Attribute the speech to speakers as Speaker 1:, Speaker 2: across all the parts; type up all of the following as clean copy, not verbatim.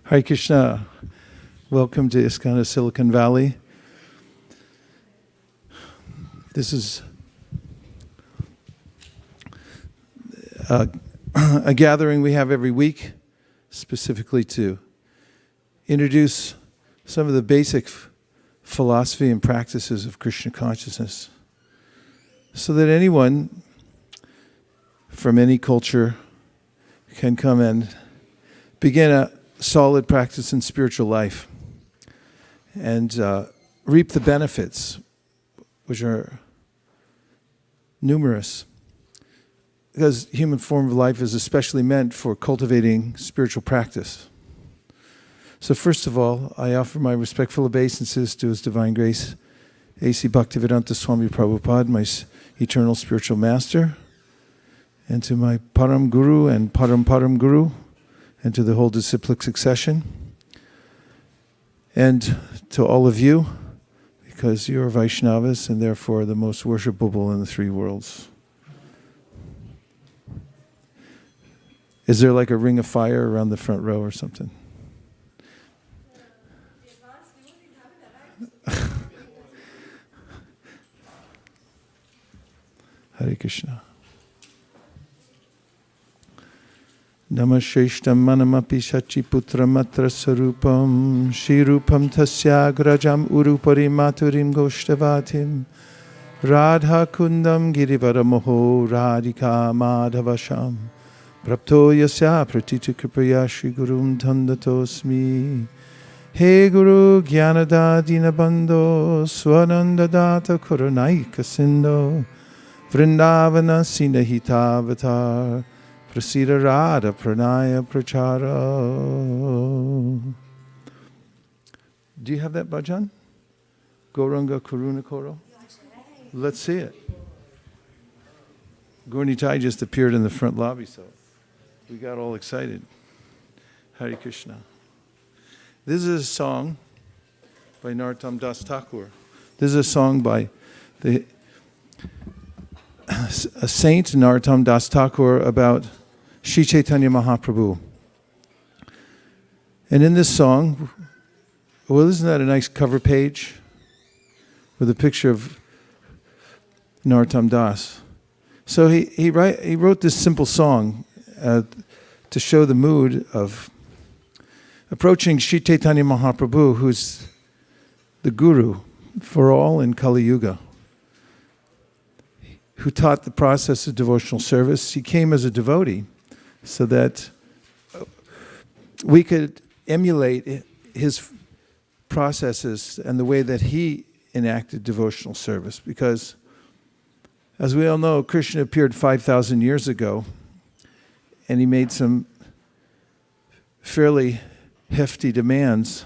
Speaker 1: Hare Krishna. Welcome to ISKCON of Silicon Valley. This is a gathering we have every week, specifically to introduce some of the basic philosophy and practices of Krishna consciousness, so that anyone from any culture can come and begin a solid practice in spiritual life and reap the benefits, which are numerous, because human form of life is especially meant for cultivating spiritual practice. So first of all, I offer my respectful obeisances to His Divine Grace, A.C. Bhaktivedanta Swami Prabhupada, my eternal spiritual master, and to my Param Guru and Param Guru, and to the whole disciplic succession, and to all of you, because you are Vaishnavas and therefore the most worshipable in the three worlds. Is there like a ring of fire around the front row or something? Hare Krishna. Namasheshtam manamapi shachiputramatra sarupam shirupam tasyagrajam urupari maturim goshtavatim radha kundam girivaramoho radhika madhavasham prapto yasya pratita kripaya shri gurum tandatosmi he guru jnanada dinabandho swanandadata korunaika sindo vrindavana sinahita avatar Prasida Radha Pranaya Prachara. Do you have that bhajan? Gauranga Karuna Koro? Let's see it. Gaurnitai just appeared in the front lobby, so we got all excited. Hare Krishna. This is a song by Narottam Das Thakur. This is a song by a saint, Narottam Das Thakur, about Sri Chaitanya Mahaprabhu. And in this song, well, isn't that a nice cover page with a picture of Narottam Das? So he wrote this simple song to show the mood of approaching Sri Chaitanya Mahaprabhu, who's the guru for all in Kali Yuga, who taught the process of devotional service. He came as a devotee so that we could emulate his processes and the way that he enacted devotional service. Because, as we all know, Krishna appeared 5,000 years ago, and he made some fairly hefty demands.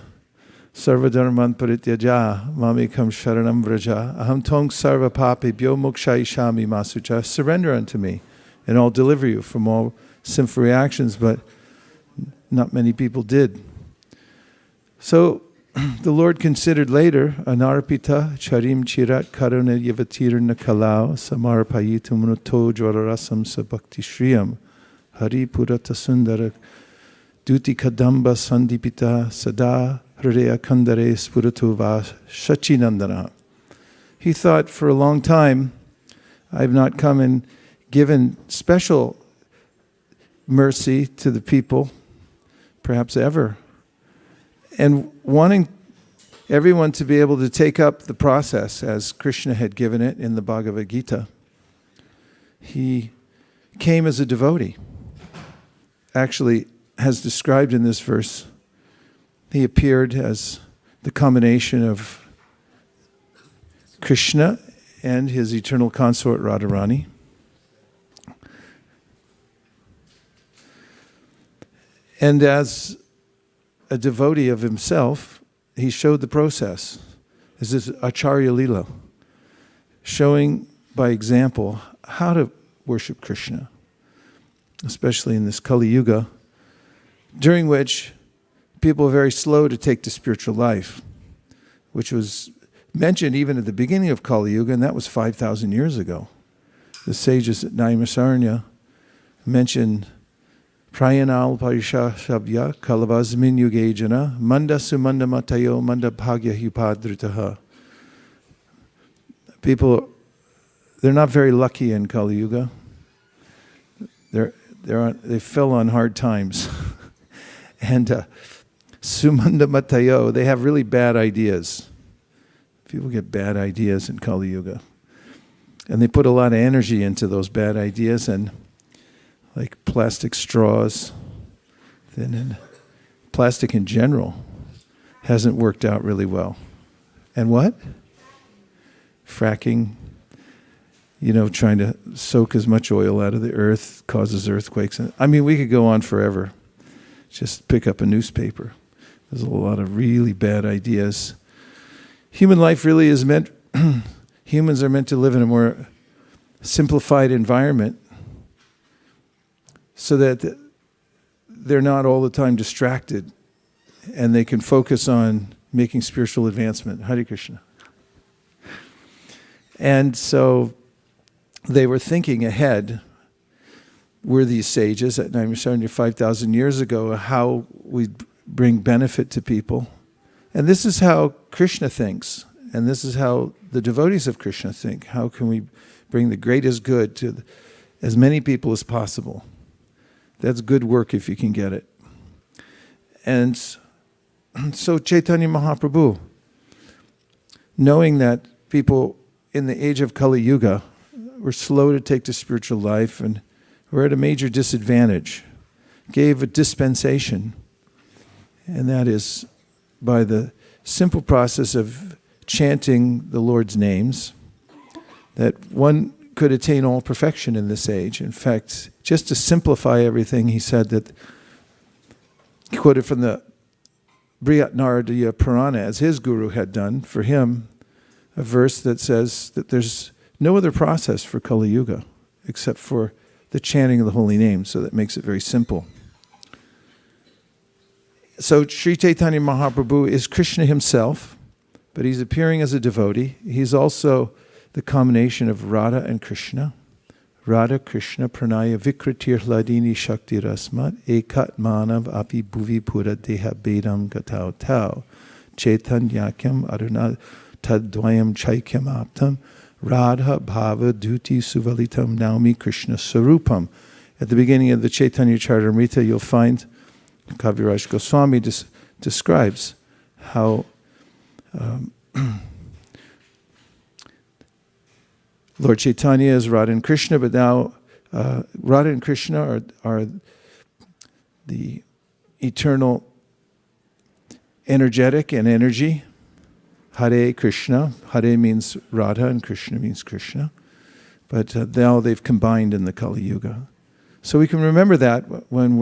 Speaker 1: Sarva dharman parityaja mamekam sharanam vraja aham tong sarva papebhyo mokshayishami masucha. Surrender unto me, and I'll deliver you from all sinful reactions. But not many people did. So the Lord considered later, anarpita charim chirat karuna yavatirna kalau samarpayitum nuto jwararasam sabhakti shriyam hari purata sundara duti kadamba sandipita sada hridaya kandare spuratu va shachinandana. He thought for a long time, I've not come and given special mercy to the people, perhaps ever. And wanting everyone to be able to take up the process as Krishna had given it in the Bhagavad Gita, he came as a devotee. Actually, as described in this verse, he appeared as the combination of Krishna and his eternal consort Radharani. And as a devotee of himself, he showed the process. This is Acharya Lila, showing by example how to worship Krishna, especially in this Kali Yuga, during which people are very slow to take to spiritual life, which was mentioned even at the beginning of Kali Yuga, and that was 5,000 years ago. The sages at Naimisaranya mentioned Prayanal Parisha Shabya Kalavasmin Yugejana Manda Sumanda Matayo Manda Bhagya Hupadritaha. People, they're not very lucky in Kali Yuga. They fell on hard times. And Sumanda Matayo, they have really bad ideas. People get bad ideas in Kali Yuga. And they put a lot of energy into those bad ideas, and like plastic straws, and plastic in general hasn't worked out really well. And what? Fracking, trying to soak as much oil out of the earth causes earthquakes. I mean, we could go on forever. Just pick up a newspaper. There's a lot of really bad ideas. Human life really is meant, humans are meant to live in a more simplified environment so that they're not all the time distracted and they can focus on making spiritual advancement. Hare Krishna. And so they were thinking ahead, were these sages at 5,000 years ago, how we'd bring benefit to people. And this is how Krishna thinks. And this is how the devotees of Krishna think. How can we bring the greatest good to as many people as possible? That's good work if you can get it. And so Chaitanya Mahaprabhu, knowing that people in the age of Kali Yuga were slow to take to spiritual life and were at a major disadvantage, gave a dispensation, and that is by the simple process of chanting the Lord's names, that one could attain all perfection in this age. In fact, just to simplify everything, he said that, quoted from the Brihat Naradiya Purana, as his guru had done for him, a verse that says that there's no other process for Kali Yuga except for the chanting of the holy name, so that makes it very simple. So Sri Chaitanya Mahaprabhu is Krishna himself, but he's appearing as a devotee. He's also the combination of Radha and Krishna. Radha Krishna pranaya vikritir hladini shakti rasmat ekat manav api bhuvi pura deha bedam gatau tau chaitanyakyam aruna tadvayam chaikyam aptam Radha Bhava Duti Suvalitam Naumi Krishna Sarupam. At the beginning of the Chaitanya Charitamrita, you'll find Kaviraj Goswami describes how Lord Chaitanya is Radha and Krishna, but now Radha and Krishna are the eternal energetic and energy. Hare Krishna. Hare means Radha and Krishna means Krishna. But now they've combined in the Kali Yuga. So we can remember that when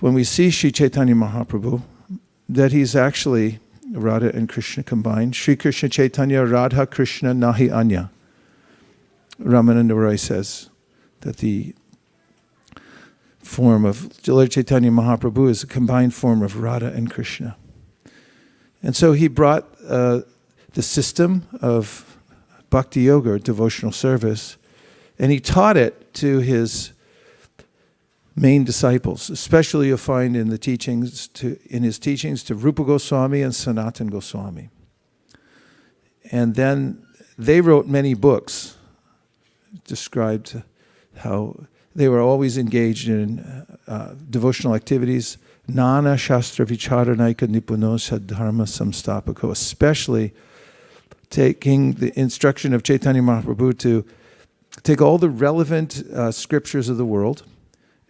Speaker 1: we see Sri Chaitanya Mahaprabhu, that he's actually Radha and Krishna combined. Sri Krishna Chaitanya Radha Krishna Nahi Anya. Ramananda Roy says that the form of Lord Chaitanya Mahaprabhu is a combined form of Radha and Krishna. And so he brought the system of bhakti yoga, or devotional service, and he taught it to his main disciples. Especially you'll find in his teachings to Rupa Goswami and Sanatana Goswami. And then they wrote many books, described how they were always engaged in devotional activities. Nana Shastra Vicharanaika Nipuno Sadharma Samstapako, especially taking the instruction of Chaitanya Mahaprabhu to take all the relevant scriptures of the world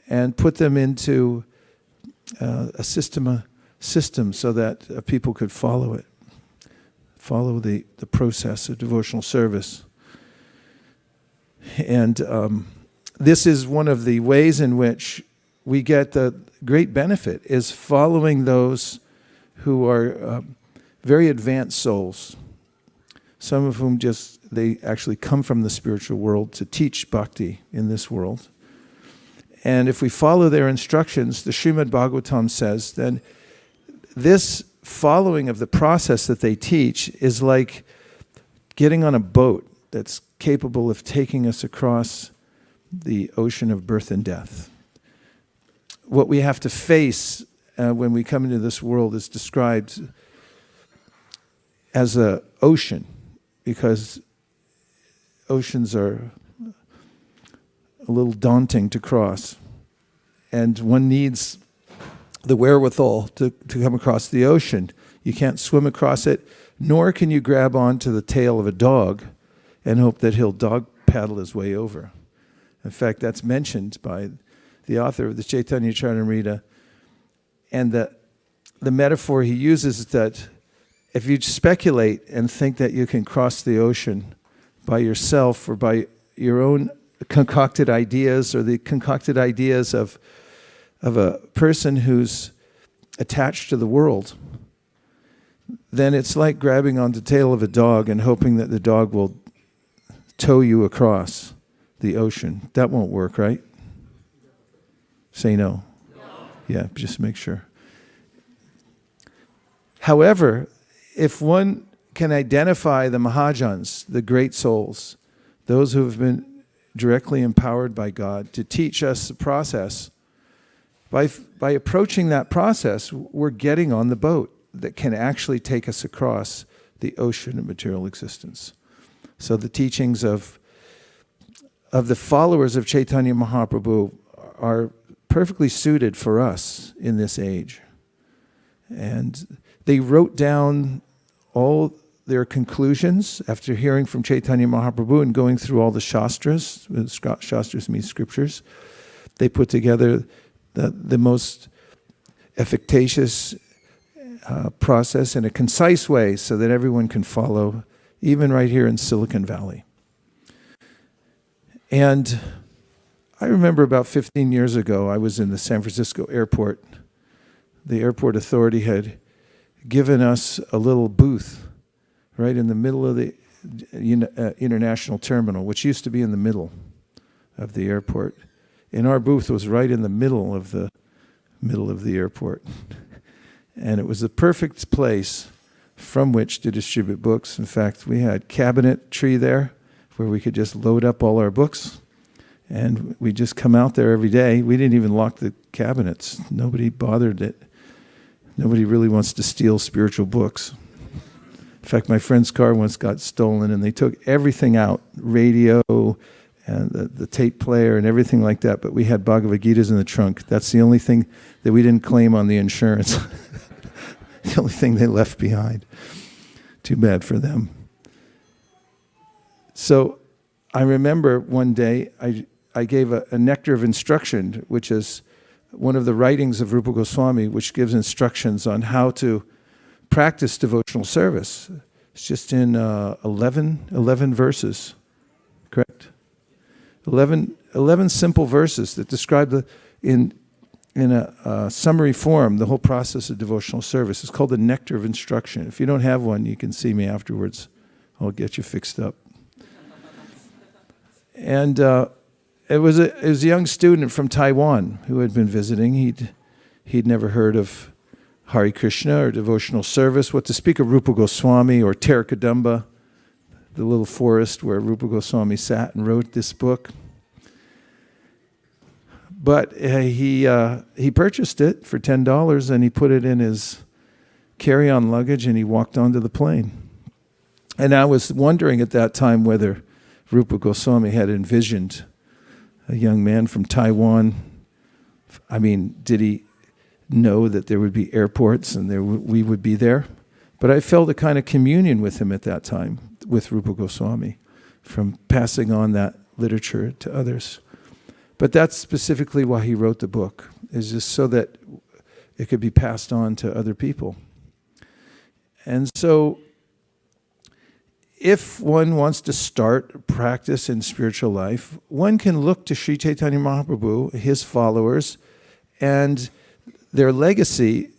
Speaker 1: and put them into a system so that people could follow it, follow the process of devotional service. And this is one of the ways in which we get the great benefit, is following those who are very advanced souls, some of whom they actually come from the spiritual world to teach bhakti in this world. And if we follow their instructions, the Srimad Bhagavatam says, then this following of the process that they teach is like getting on a boat that's capable of taking us across the ocean of birth and death. what we have to face when we come into this world is described as an ocean, because oceans are a little daunting to cross. And one needs the wherewithal to come across the ocean. You can't swim across it, nor can you grab onto the tail of a dog and hope that he'll dog paddle his way over. In fact, that's mentioned by the author of the Chaitanya Charitamrita. And the metaphor he uses is that if you speculate and think that you can cross the ocean by yourself or by your own concocted ideas or the concocted ideas of a person who's attached to the world, then it's like grabbing on the tail of a dog and hoping that the dog will tow you across the ocean. That won't work, right? Say no. Yeah, just make sure. However, if one can identify the Mahajans, the great souls, those who have been directly empowered by God to teach us the process, by approaching that process, we're getting on the boat that can actually take us across the ocean of material existence. So the teachings of the followers of Chaitanya Mahaprabhu are perfectly suited for us in this age. And they wrote down all their conclusions after hearing from Chaitanya Mahaprabhu and going through all the Shastras. Shastras means scriptures. They put together the most efficacious process in a concise way so that everyone can follow, even right here in Silicon Valley. And I remember about 15 years ago, I was in the San Francisco airport. The airport authority had given us a little booth right in the middle of the international terminal, which used to be in the middle of the airport. And our booth was right in the middle of the airport. And it was the perfect place from which to distribute books. In fact, we had cabinetry there where we could just load up all our books. And we just come out there every day. We didn't even lock the cabinets. Nobody bothered it. Nobody really wants to steal spiritual books. In fact, my friend's car once got stolen and they took everything out, radio and the tape player and everything like that, but we had Bhagavad Gitas in the trunk. That's the only thing that we didn't claim on the insurance. The only thing they left behind. Too bad for them. So I remember one day I gave a nectar of instruction, which is one of the writings of Rupa Goswami, which gives instructions on how to practice devotional service. It's just in 11 verses, correct? 11 simple verses that describe in a summary form the whole process of devotional service. It's called the nectar of instruction. If you don't have one, you can see me afterwards. I'll get you fixed up. And it was a young student from Taiwan who had been visiting. He'd never heard of Hare Krishna or devotional service, what to speak of Rupa Goswami or Terakadamba, the little forest where Rupa Goswami sat and wrote this book. But he purchased it for $10 and he put it in his carry-on luggage and he walked onto the plane. And I was wondering at that time whether Rupa Goswami had envisioned a young man from Taiwan. I mean, did he know that there would be airports and we would be there? But I felt a kind of communion with him at that time, with Rupa Goswami, from passing on that literature to others. But that's specifically why he wrote the book, is just so that it could be passed on to other people. And so if one wants to start practice in spiritual life, one can look to Sri Chaitanya Mahaprabhu, his followers, and their legacy,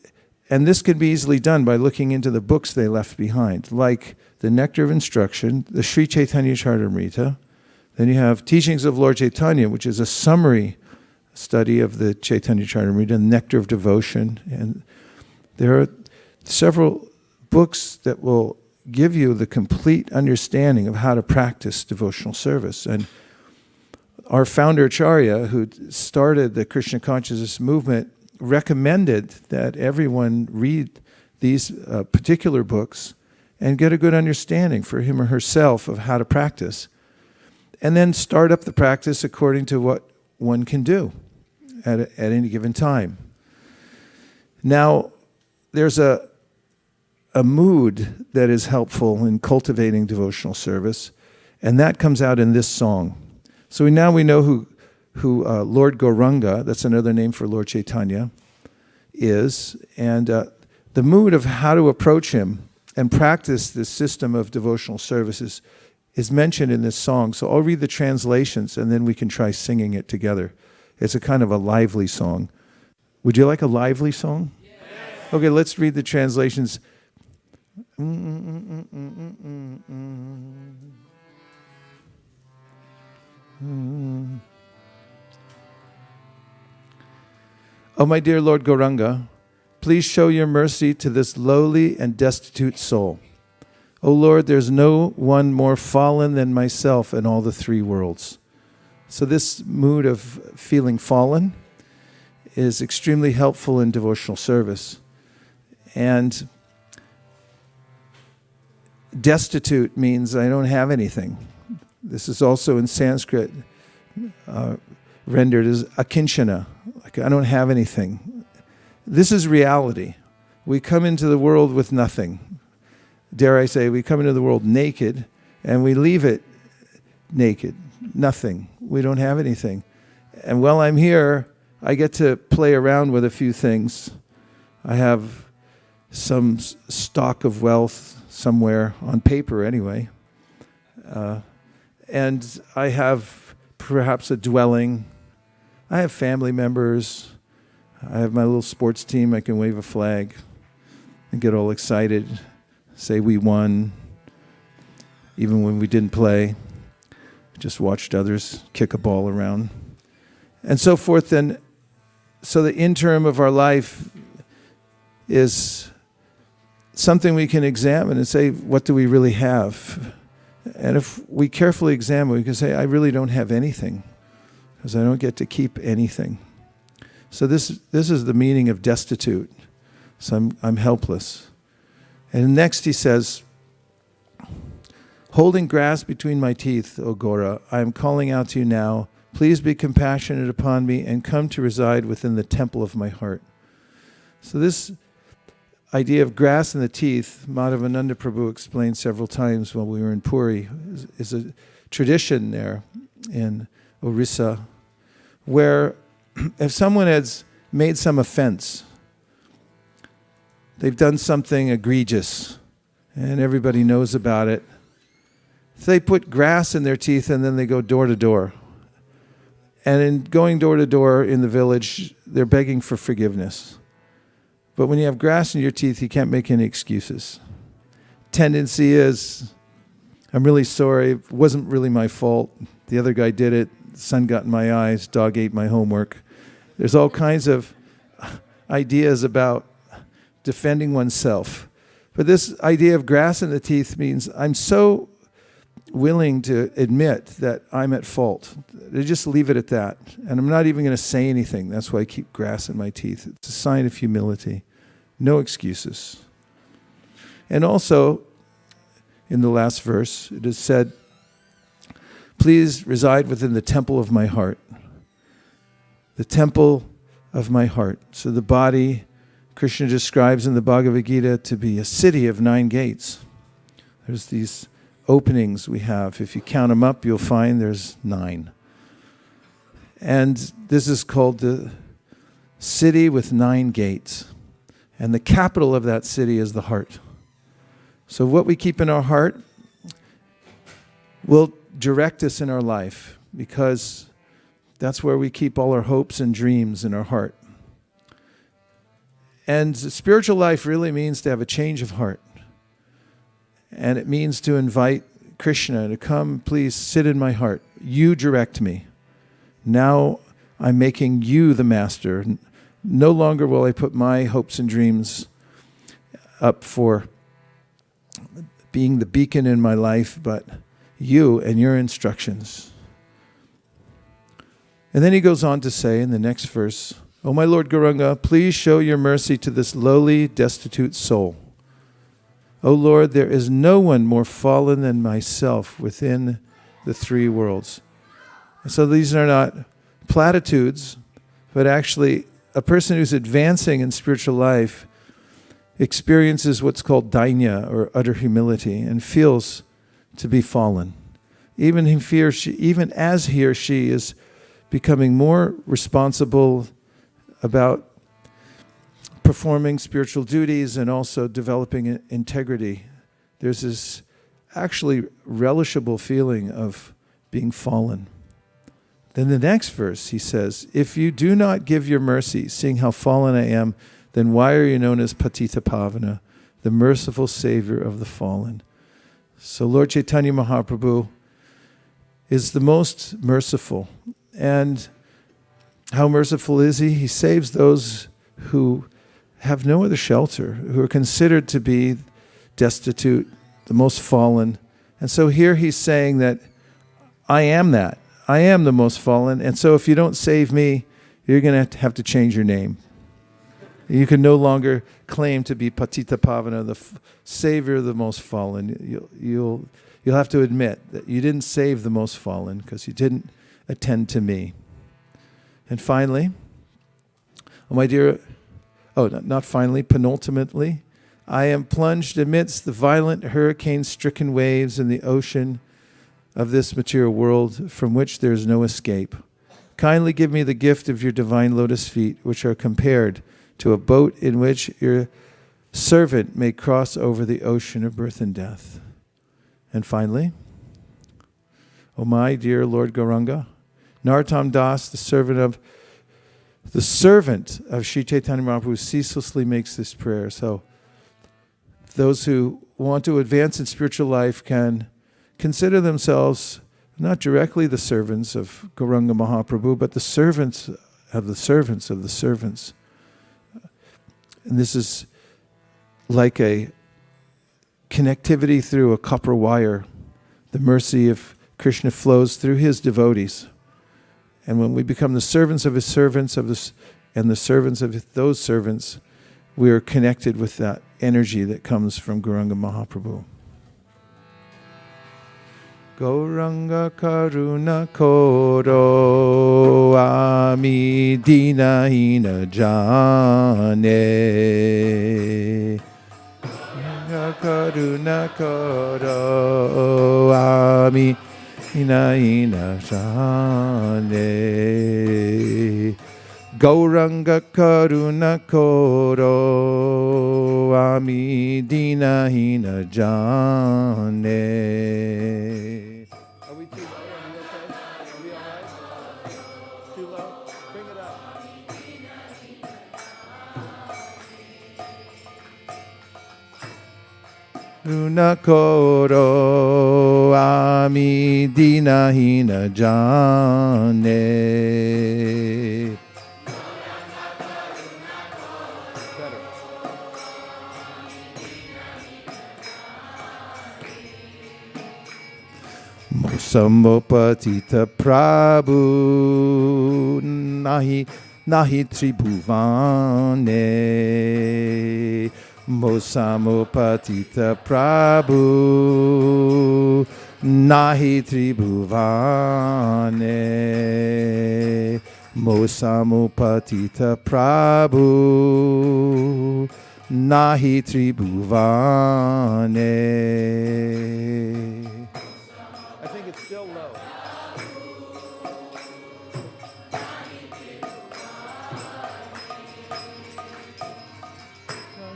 Speaker 1: and this can be easily done by looking into the books they left behind, like the Nectar of Instruction, the Sri Chaitanya Charitamrita. Then you have Teachings of Lord Chaitanya, which is a summary study of the Chaitanya Charitamrita, Nectar of Devotion. And there are several books that will give you the complete understanding of how to practice devotional service. And our founder Acharya, who started the Krishna consciousness movement, recommended that everyone read these particular books and get a good understanding for him or herself of how to practice. And then start up the practice according to what one can do at any given time. Now, there's a mood that is helpful in cultivating devotional service, and that comes out in this song. So now we know who Lord Gauranga, that's another name for Lord Chaitanya, is, and the mood of how to approach him and practice this system of devotional services is mentioned in this song. So I'll read the translations and then we can try singing it together. It's a kind of a lively song. Would you like a lively song? Yes. Okay, let's read the translations. Oh, my dear Lord Gauranga, please show your mercy to this lowly and destitute soul. O Lord, there's no one more fallen than myself in all the three worlds. So this mood of feeling fallen is extremely helpful in devotional service. And destitute means I don't have anything. This is also in Sanskrit rendered as akinchana, like I don't have anything. This is reality. We come into the world with nothing. Dare I say, we come into the world naked and we leave it naked. Nothing. We don't have anything. And while I'm here, I get to play around with a few things. I have some stock of wealth somewhere, on paper anyway. And I have perhaps a dwelling. I have family members. I have my little sports team. I can wave a flag and get all excited. Say we won, even when we didn't play. Just watched others kick a ball around. And so forth. And so the interim of our life is something we can examine and say, what do we really have? And if we carefully examine, we can say, I really don't have anything, because I don't get to keep anything. So this is the meaning of destitute. So I'm helpless. And next he says, holding grass between my teeth, O Gora, I am calling out to you now. Please be compassionate upon me and come to reside within the temple of my heart. So this idea of grass in the teeth, Madhavananda Prabhu explained several times while we were in Puri, is a tradition there in Orissa, where if someone has made some offense, they've done something egregious, and everybody knows about it. They put grass in their teeth, and then they go door to door. And in going door to door in the village, they're begging for forgiveness. But when you have grass in your teeth, you can't make any excuses. Tendency is, I'm really sorry, it wasn't really my fault. The other guy did it, the sun got in my eyes, dog ate my homework. There's all kinds of ideas about defending oneself. But this idea of grass in the teeth means I'm so willing to admit that I'm at fault. To just leave it at that. And I'm not even going to say anything. That's why I keep grass in my teeth. It's a sign of humility. No excuses. And also, in the last verse, it is said, please reside within the temple of my heart. The temple of my heart. So the body, Krishna describes in the Bhagavad Gita to be a city of 9 gates. There's these openings we have. If you count them up, you'll find there's 9. And this is called the city with 9 gates. And the capital of that city is the heart. So what we keep in our heart will direct us in our life, because that's where we keep all our hopes and dreams in our heart. And spiritual life really means to have a change of heart. And it means to invite Krishna to come, please sit in my heart. You direct me. Now I'm making you the master. No longer will I put my hopes and dreams up for being the beacon in my life, but you and your instructions. And then he goes on to say in the next verse, O my Lord Gauranga, please show your mercy to this lowly, destitute soul. O Lord, there is no one more fallen than myself within the three worlds. And so these are not platitudes, but actually a person who's advancing in spiritual life experiences what's called dainya, or utter humility, and feels to be fallen. Even as he or she is becoming more responsible about performing spiritual duties and also developing integrity, there's this actually relishable feeling of being fallen. Then the next verse, he says, if you do not give your mercy, seeing how fallen I am, then why are you known as Patita Pavana, the merciful Savior of the fallen? So Lord Chaitanya Mahaprabhu is the most merciful. And how merciful is he? He saves those who have no other shelter, who are considered to be destitute, the most fallen. And so here he's saying that I am that. I am the most fallen. And so if you don't save me, you're going to have to change your name. You can no longer claim to be Patita Pavana, the savior of the most fallen. You'll have to admit that you didn't save the most fallen because you didn't attend to me. And finally, oh my dear, not finally, penultimately, I am plunged amidst the violent hurricane-stricken waves in the ocean of this material world from which there is no escape. Kindly give me the gift of your divine lotus feet, which are compared to a boat in which your servant may cross over the ocean of birth and death. And finally, O my dear Lord Gauranga, Narottam Das, the servant of Sri Chaitanya Mahaprabhu, ceaselessly makes this prayer. So those who want to advance in spiritual life can consider themselves not directly the servants of Gauranga Mahaprabhu, but the servants of the servants of the servants. And this is like a connectivity through a copper wire. The mercy of Krishna flows through his devotees. And when we become the servants of his servants and the servants of those servants, we are connected with that energy that comes from Gauranga Mahaprabhu. Gauranga Karuna Koro Ami Dina Hina Jane. Gauranga Karuna Koro Ami Dina Hina Jane. Gauranga Karuna Koro Ami Dina Hina Jane. Are we too low? Are we okay? Are we all right? Too low? Bring it up. Karuna Koro Ami Dina Hina Jane. Samopatita Prabhu Nahi Tribhuvane. Mosamopatita Prabhu Nahi Tribhuvane. Mosamopatita Prabhu Nahi Tribhuvane. Still low.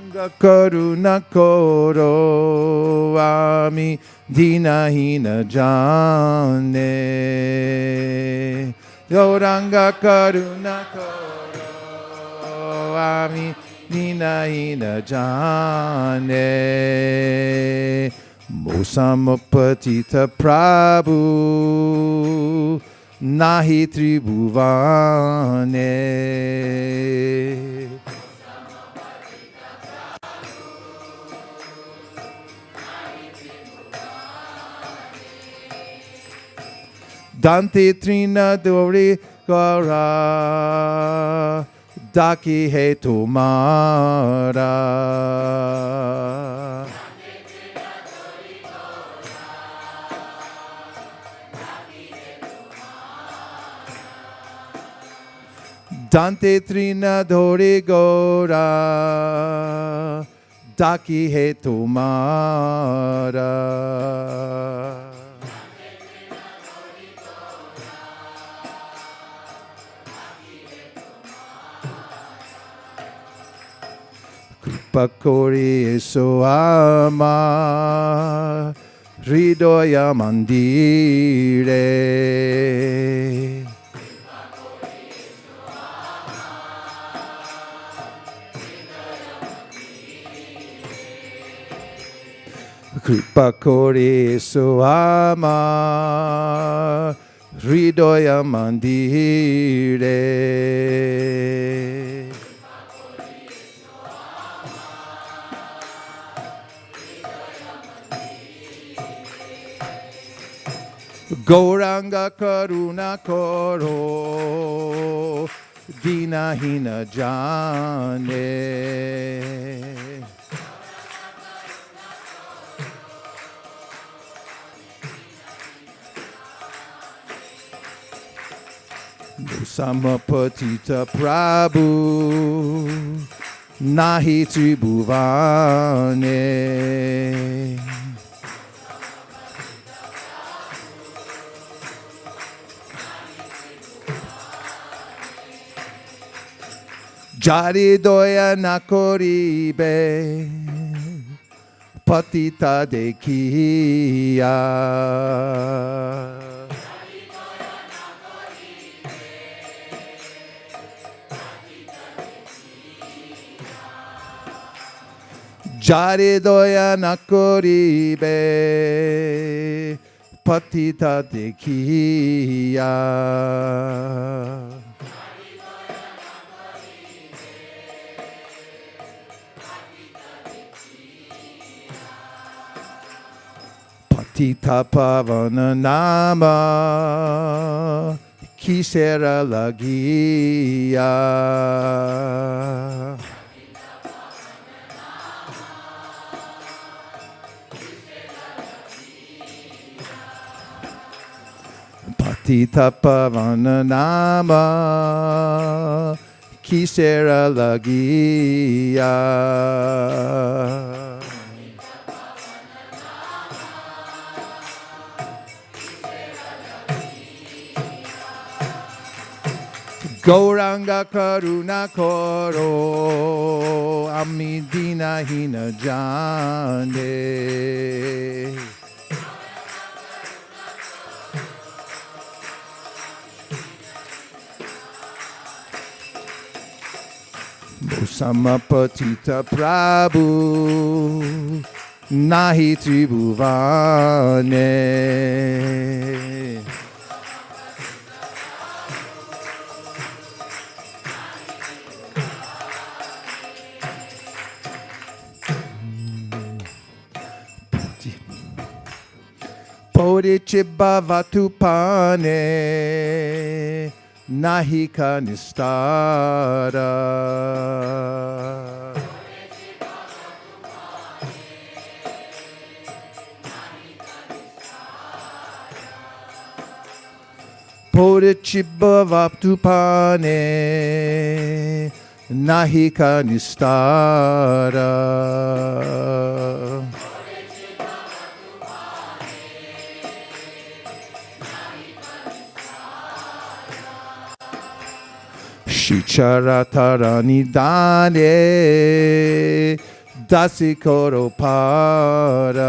Speaker 1: Gauranga Karuna Koro Ami Dina Hina Jane. Gauranga Karuna Koro Ami Dina Hina Jane. Mosamopatita Prabhu Nahi Tribhuvane. Dante Trina Dori Gaura Daki He Tumara. Dante Trina Dori Gaura Daki He Tumara. Pakori Soama Hridoya Mandire. Kripakori Soama Hridoya Mandire. Gauranga Karuna Koro Dina Hina Jane. Samapatita Prabhu Nahi Tribhuvane. Jari doya nakoribe patita dekiya. Jari doya nakoribe patita dekiya. Patita Pavana Nama Kisera Lagia. Patita Pavana Nama Kisera Lagia. Gauranga Karuna Koro Amidina Hina Jane. Samapatita Prabhu Nahi Tribhuvane. Porichibavatupane Nahika Nistara. Porichibavatupane Nahika Nistara. Shicharatarani Dane Dasikoro Para.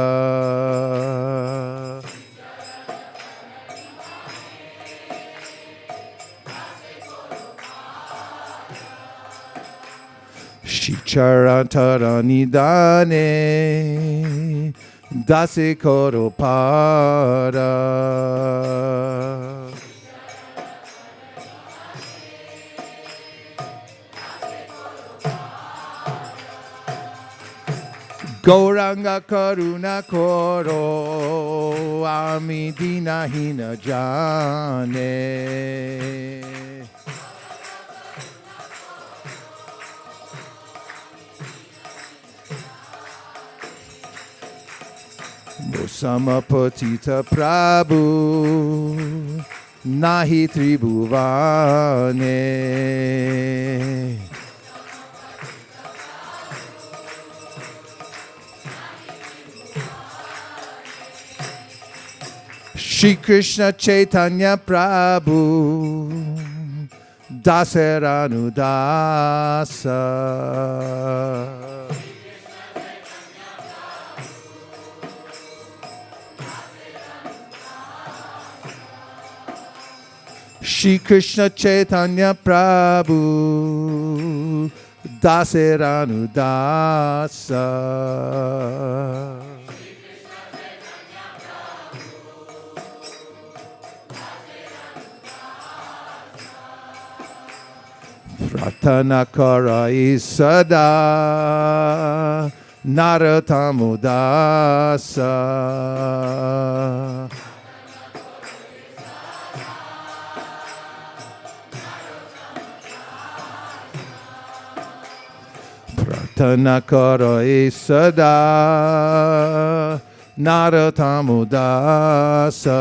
Speaker 1: Shicharatarani Dane Dasikoro Para. Gauranga Karuna Koro Amidina Hina Jane. No samapatita Prabhu nahi tribhuvane. Shri Krishna Chaitanya Prabhu Daseranu Dasa. Shri Krishna Chaitanya Prabhu Daseranu Dasa. Pratana karai sada naratamudasa. Pratana karai sada naratamudasa.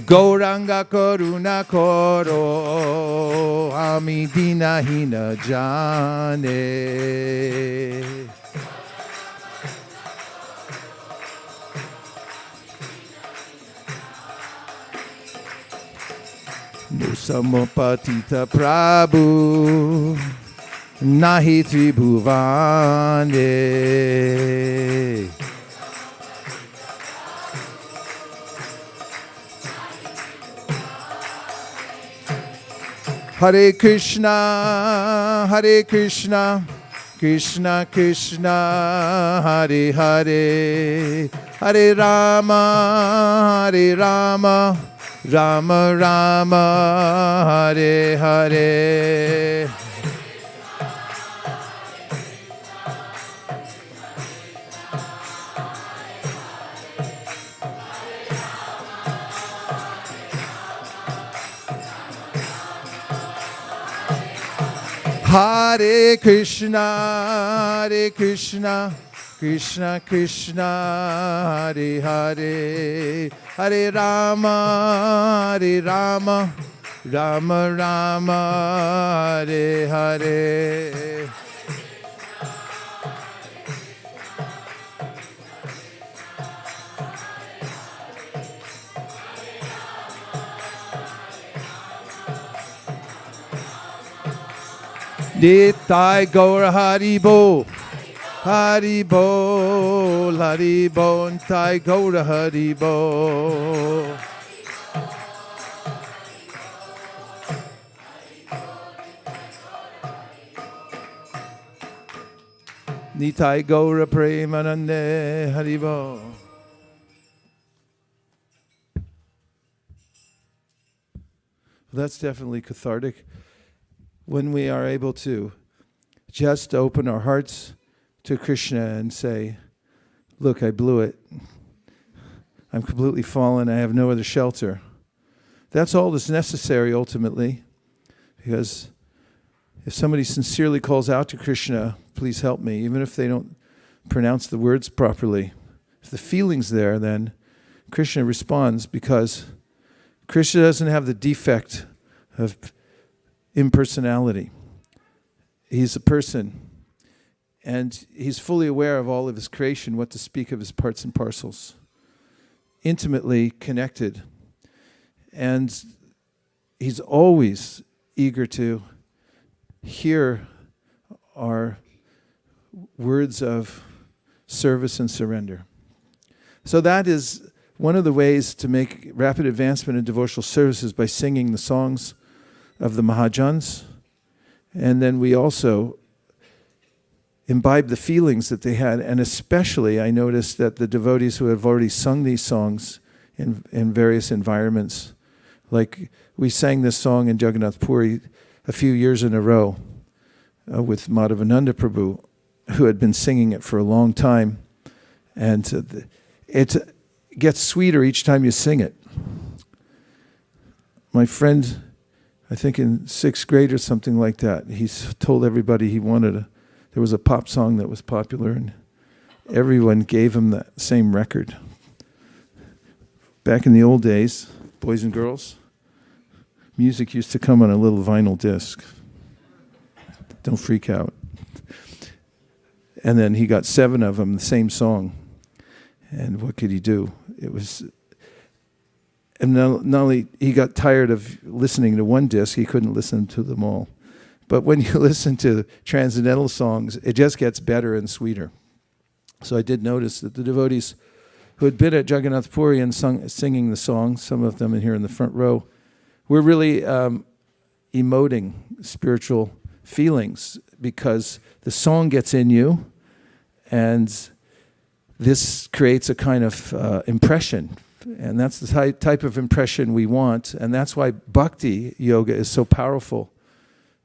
Speaker 1: Gauranga Karuna Koro Ami Dina Hina Jane. Musamapatita Prabhu Nahi Tribhuvane. Hare Krishna, Krishna Krishna, Hare Hare, Hare Rama, Rama Rama, Hare Hare. Hare Krishna, Krishna Krishna, Hare Hare, Hare Rama, Rama Rama, Hare Hare. Nitai Gaura Haribo, Haribo, Haribo, Nitai Gaura Haribo. Nitai Gaura Premanande Haribo. That's definitely cathartic. When we are able to just open our hearts to Krishna and say, look, I blew it. I'm completely fallen. I have no other shelter. That's all that's necessary ultimately. Because if somebody sincerely calls out to Krishna, please help me, even if they don't pronounce the words properly, if the feeling's there, then Krishna responds, because Krishna doesn't have the defect of impersonality. He's a person, and he's fully aware of all of his creation, what to speak of his parts and parcels, intimately connected. And he's always eager to hear our words of service and surrender. So that is one of the ways to make rapid advancement in devotional services, by singing the songs of the Mahajans. And then we also imbibe the feelings that they had. And especially I noticed that the devotees who have already sung these songs in various environments, like we sang this song in Jagannath Puri a few years in a row with Madhavananda Prabhu, who had been singing it for a long time. And it gets sweeter each time you sing it. My friend I think in 6th grade or something like that, he told everybody there was a pop song that was popular, and everyone gave him the same record. Back in the old days, boys and girls, music used to come on a little vinyl disc. Don't freak out. And then he got 7 of them, the same song. And what could he do? And not only he got tired of listening to one disc, he couldn't listen to them all. But when you listen to transcendental songs, it just gets better and sweeter. So I did notice that the devotees who had been at Jagannath Puri and singing the songs, some of them in here in the front row, were really emoting spiritual feelings, because the song gets in you, and this creates a kind of impression. And that's the type of impression we want. And that's why bhakti yoga is so powerful,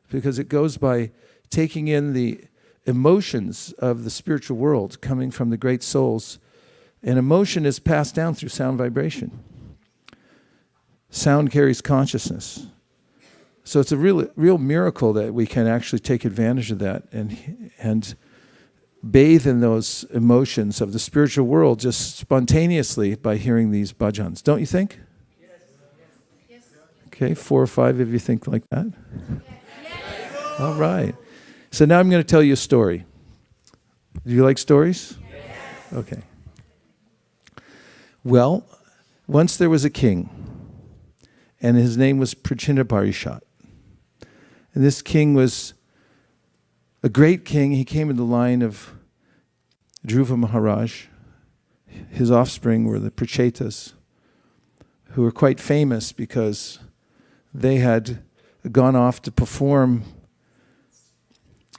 Speaker 1: because it goes by taking in the emotions of the spiritual world coming from the great souls. And emotion is passed down through sound vibration. Sound carries consciousness. So it's a real miracle that we can actually take advantage of that and bathe in those emotions of the spiritual world just spontaneously by hearing these bhajans. Don't you think? Yes. Okay, 4 or 5 of you think like that? Yes. All right. So now I'm going to tell you a story. Do you like stories? Yes. Okay. Well, once there was a king, and his name was Prachindaparishat. And this king was a great king. He came in the line of Dhruva Maharaj. His offspring were the Prachetas, who were quite famous because they had gone off to perform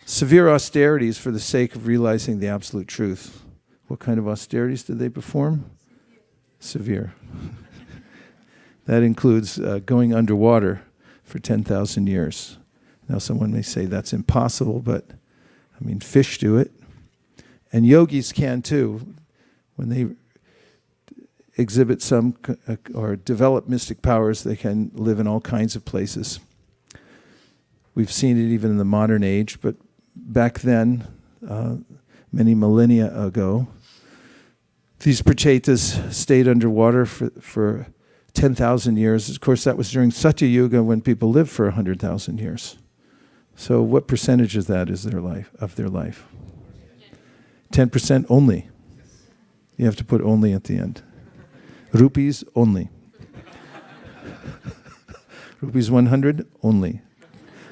Speaker 1: severe austerities for the sake of realizing the absolute truth. What kind of austerities did they perform? Severe. That includes going underwater for 10,000 years. Now someone may say that's impossible, but I mean, fish do it. And yogis can too. When they exhibit some or develop mystic powers, they can live in all kinds of places. We've seen it even in the modern age, but back then, many millennia ago, these prachetas stayed underwater for 10,000 years. Of course, that was during Satya Yuga when people lived for 100,000 years. So what percentage of that is their life? 10% only. You have to put only at the end. Rupees only. Rupees 100 only.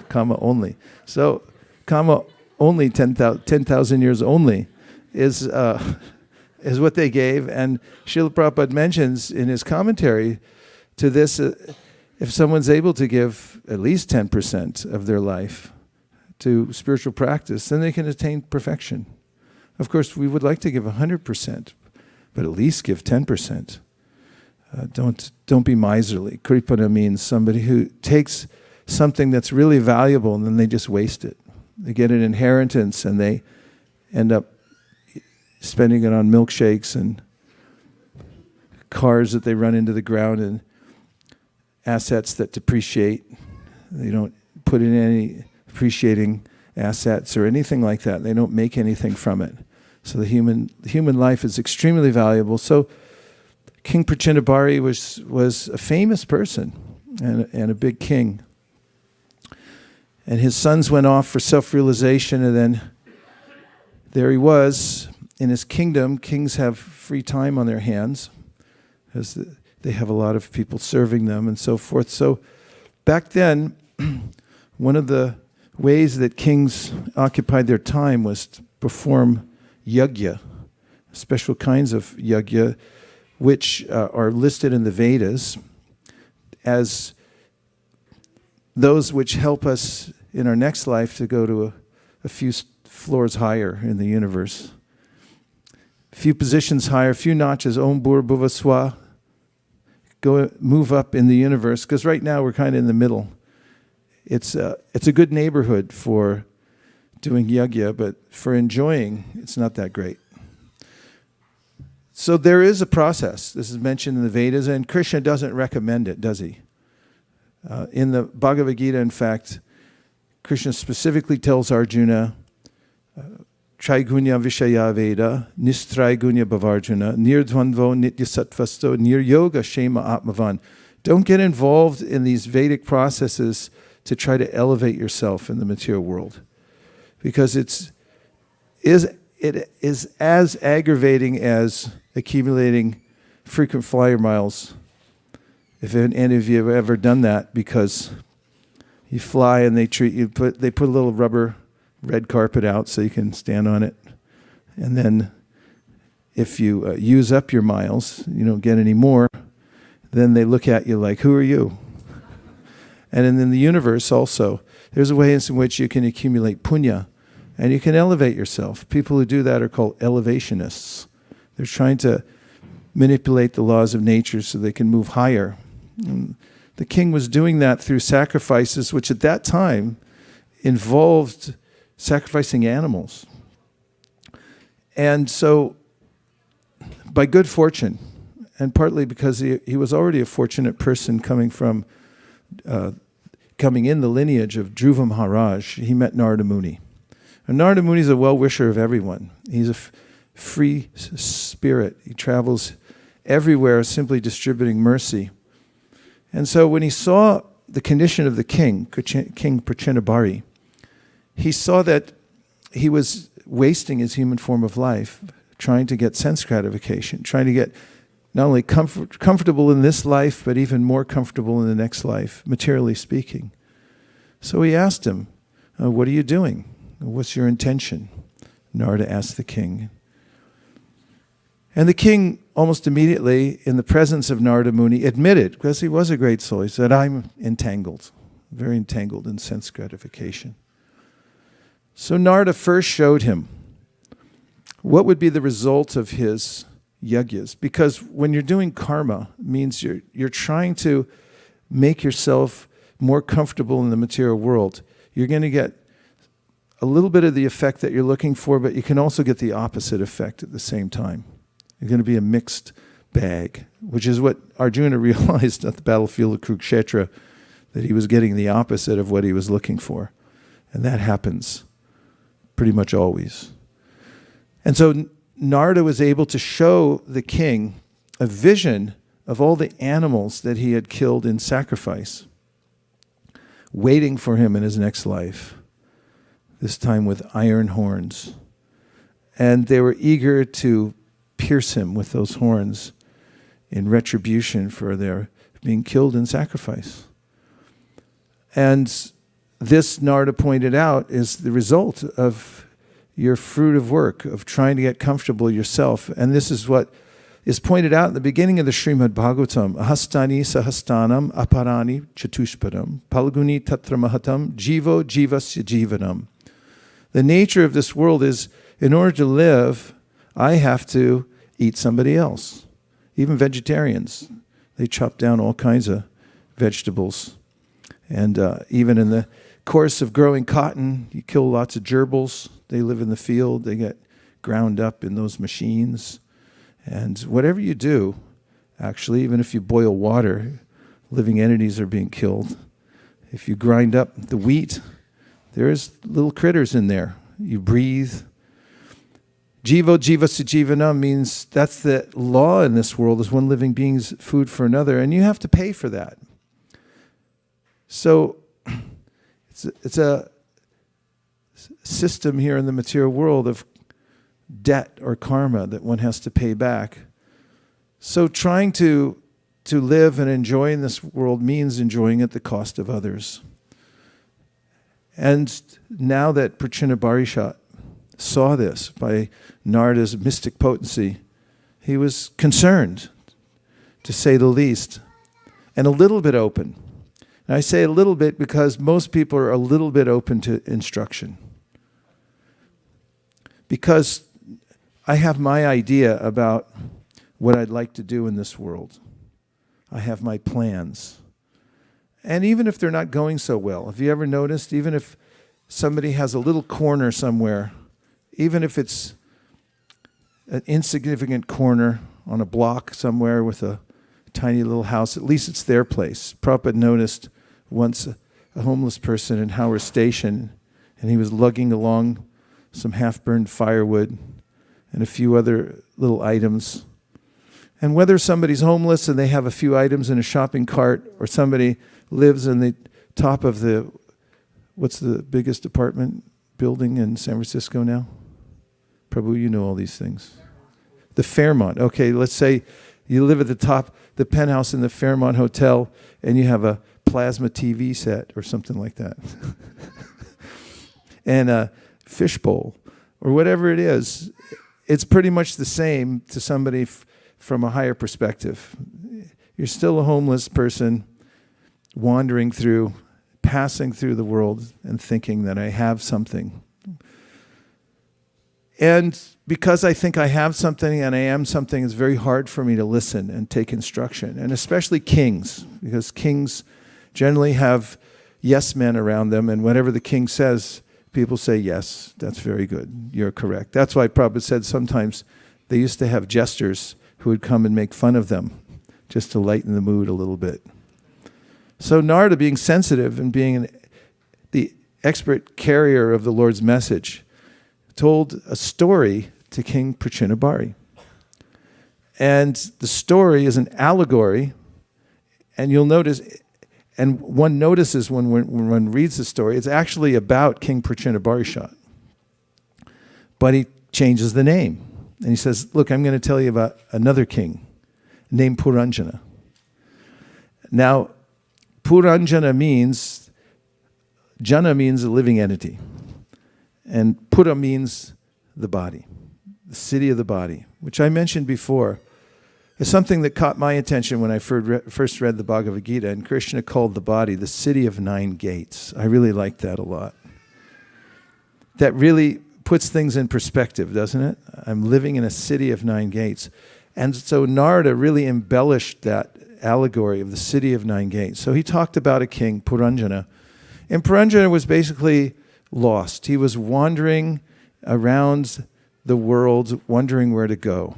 Speaker 1: Comma only. So comma only 10,000 years only is what they gave. And Srila Prabhupada mentions in his commentary to this, if someone's able to give at least 10% of their life to spiritual practice, then they can attain perfection. Of course, we would like to give 100%, but at least give 10%. Don't be miserly. Kripana means somebody who takes something that's really valuable and then they just waste it. They get an inheritance and they end up spending it on milkshakes and cars that they run into the ground and assets that depreciate. They don't put in any appreciating assets or anything like that. They don't make anything from it. So the human life is extremely valuable. So King Prachinabhari was a famous person and a big king. And his sons went off for self-realization, and then there he was in his kingdom. Kings have free time on their hands because they have a lot of people serving them and so forth. So back then, one of the ways that kings occupied their time was to perform yajna, special kinds of yajna, which are listed in the Vedas as those which help us in our next life to go to a few floors higher in the universe. A few positions higher, a few notches, Om Bhur Bhuva Swa, move up in the universe, because right now we're kind of in the middle. It's a good neighborhood for doing yajna, but for enjoying, it's not that great. So there is a process. This is mentioned in the Vedas, and Krishna doesn't recommend it, does he? In the Bhagavad Gita, in fact, Krishna specifically tells Arjuna, Traigunya Vishaya Veda, Nistraigunya Bhavarjuna, Nirdvandvo Nitya Sattvasto, Niryoga Shema Atmavan. Don't get involved in these Vedic processes to try to elevate yourself in the material world. Because it is as aggravating as accumulating frequent flyer miles. If any of you have ever done that, because you fly and they treat you, they put a little rubber red carpet out so you can stand on it. And then if you use up your miles, you don't get any more, then they look at you like, who are you? And in the universe also, there's a way in which you can accumulate punya and you can elevate yourself. People who do that are called elevationists. They're trying to manipulate the laws of nature so they can move higher. And the king was doing that through sacrifices, which at that time involved sacrificing animals. And so, by good fortune, and partly because he was already a fortunate person coming in the lineage of Dhruva Maharaj, he met Narada Muni. And Narada Muni is a well-wisher of everyone. He's a free spirit. He travels everywhere simply distributing mercy. And so when he saw the condition of the king, King Prachinabhari, he saw that he was wasting his human form of life, trying to get sense gratification, trying to get not only comfortable in this life, but even more comfortable in the next life, materially speaking. So he asked him, what are you doing? What's your intention? Narada asked the king. And the king, almost immediately, in the presence of Narada Muni, admitted, because he was a great soul, he said, I'm entangled, very entangled in sense gratification. So Narada first showed him what would be the result of his yajnas. Because when you're doing karma, it means you're trying to make yourself more comfortable in the material world. You're going to get a little bit of the effect that you're looking for, but you can also get the opposite effect at the same time. You're going to be a mixed bag, which is what Arjuna realized at the battlefield of Kurukshetra, that he was getting the opposite of what he was looking for. And that happens pretty much always. And so Narada was able to show the king a vision of all the animals that he had killed in sacrifice, waiting for him in his next life, this time with iron horns. And they were eager to pierce him with those horns in retribution for their being killed in sacrifice. And this, Narada pointed out, is the result of your fruit of work, of trying to get comfortable yourself. And this is what is pointed out in the beginning of the Srimad Bhagavatam. Ahastani sahastanam aparani chatushpadam palguni tatra mahatam jivo jivasya jivanam. The nature of this world is, in order to live, I have to eat somebody else. Even vegetarians, they chop down all kinds of vegetables. And even in the course of growing cotton, you kill lots of gerbils. They live in the field. They get ground up in those machines. And whatever you do, actually, even if you boil water, living entities are being killed. If you grind up the wheat, there's little critters in there. You breathe. Jivo jiva sujivanam means that's the law in this world, is one living being's food for another, and you have to pay for that. So it's a system here in the material world of debt or karma that one has to pay back. So trying to live and enjoy in this world means enjoying at the cost of others. And now that Prachinabhari saw this by Narada's mystic potency, he was concerned, to say the least, and a little bit open. And I say a little bit because most people are a little bit open to instruction. Because I have my idea about what I'd like to do in this world. I have my plans. And even if they're not going so well, have you ever noticed, even if somebody has a little corner somewhere, even if it's an insignificant corner on a block somewhere with a tiny little house, at least it's their place. Prabhupada noticed once a homeless person in Howard Station, and he was lugging along some half-burned firewood and a few other little items. And whether somebody's homeless and they have a few items in a shopping cart, or somebody lives in the top of what's the biggest apartment building in San Francisco now? Prabhu, you know all these things. The Fairmont. Okay, let's say you live at the top, the penthouse in the Fairmont Hotel, and you have a plasma TV set or something like that. And a fishbowl or whatever it is. It's pretty much the same to somebody from a higher perspective. You're still a homeless person wandering through, passing through the world and thinking that I have something. And because I think I have something and I am something, it's very hard for me to listen and take instruction. And especially kings, because kings generally have yes men around them, and whatever the king says, people say, yes, that's very good, you're correct. That's why Prabhupada said sometimes they used to have jesters who would come and make fun of them just to lighten the mood a little bit. So Narada, being sensitive and being the expert carrier of the Lord's message, told a story to King Prachinabhari. And the story is an allegory, and you'll notice, and one notices when one reads the story, it's actually about King Prachinabhari. But he changes the name. And he says, look, I'm going to tell you about another king named Puranjana. Now, Puranjana means, Jana means a living entity. And Pura means the body, the city of the body, which I mentioned before. Is something that caught my attention when I first read the Bhagavad Gita, and Krishna called the body the city of 9 gates. I really like that a lot. That really puts things in perspective, doesn't it? I'm living in a city of 9 gates. And so Narada really embellished that allegory of the city of 9 gates. So he talked about a king, Puranjana. And Puranjana was basically lost. He was wandering around the world, wondering where to go.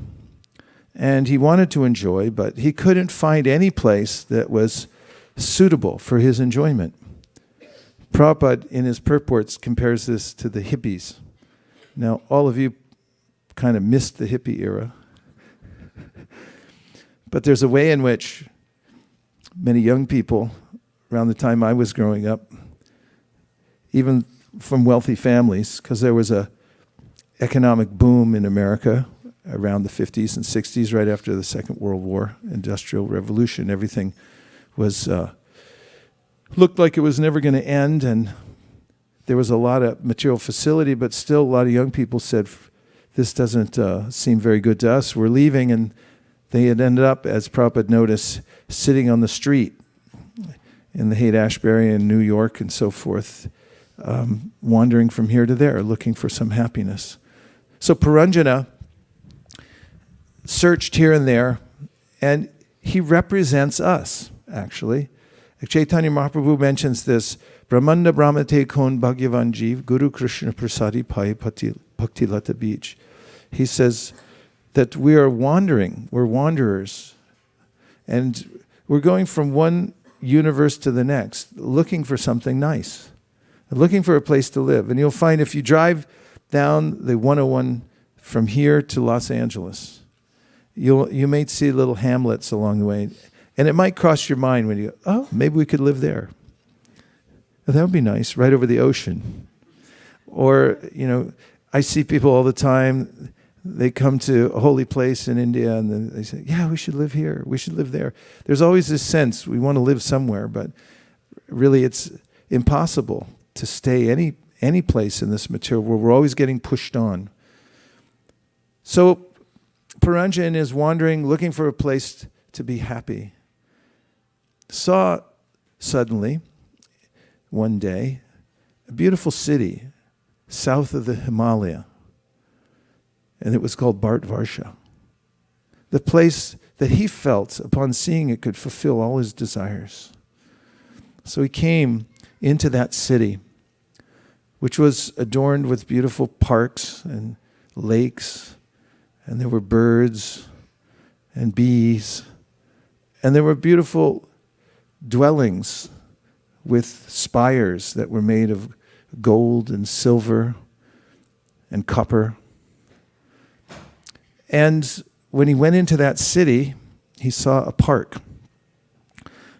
Speaker 1: And he wanted to enjoy, but he couldn't find any place that was suitable for his enjoyment. Prabhupada, in his purports, compares this to the hippies. Now, all of you kind of missed the hippie era. But there's a way in which many young people, around the time I was growing up, even from wealthy families, because there was a economic boom in America around the 50s and 60s, right after the Second World War, Industrial Revolution. Everything was looked like it was never going to end, and there was a lot of material facility, but still a lot of young people said, this doesn't seem very good to us, we're leaving. And they had ended up, as Prabhupada noticed, sitting on the street in the Haight-Ashbury in New York and so forth, wandering from here to there, looking for some happiness. So Puranjana searched here and there, and he represents us, actually. Chaitanya Mahaprabhu mentions this, Brahmanda Brahmate Kon Bhagyavan Jeev, Guru Krishna Prasadi Pai Bhakti Lata Beach. He says that we are wandering, we're wanderers, and we're going from one universe to the next, looking for something nice, looking for a place to live. And you'll find if you drive down the 101 from here to Los Angeles, you may see little hamlets along the way. And it might cross your mind when you go, oh, maybe we could live there. That would be nice, right over the ocean. Or, I see people all the time, they come to a holy place in India and then they say, yeah, we should live here, we should live there. There's always this sense we want to live somewhere, but really it's impossible to stay any place in this material world. We're always getting pushed on. So Puranjana is wandering, looking for a place to be happy. Saw suddenly, one day, a beautiful city south of the Himalaya. And it was called Bharatvarsha. The place that he felt, upon seeing it, could fulfill all his desires. So he came into that city, which was adorned with beautiful parks and lakes, and there were birds and bees, and there were beautiful dwellings with spires that were made of gold and silver and copper. And when he went into that city, he saw a park.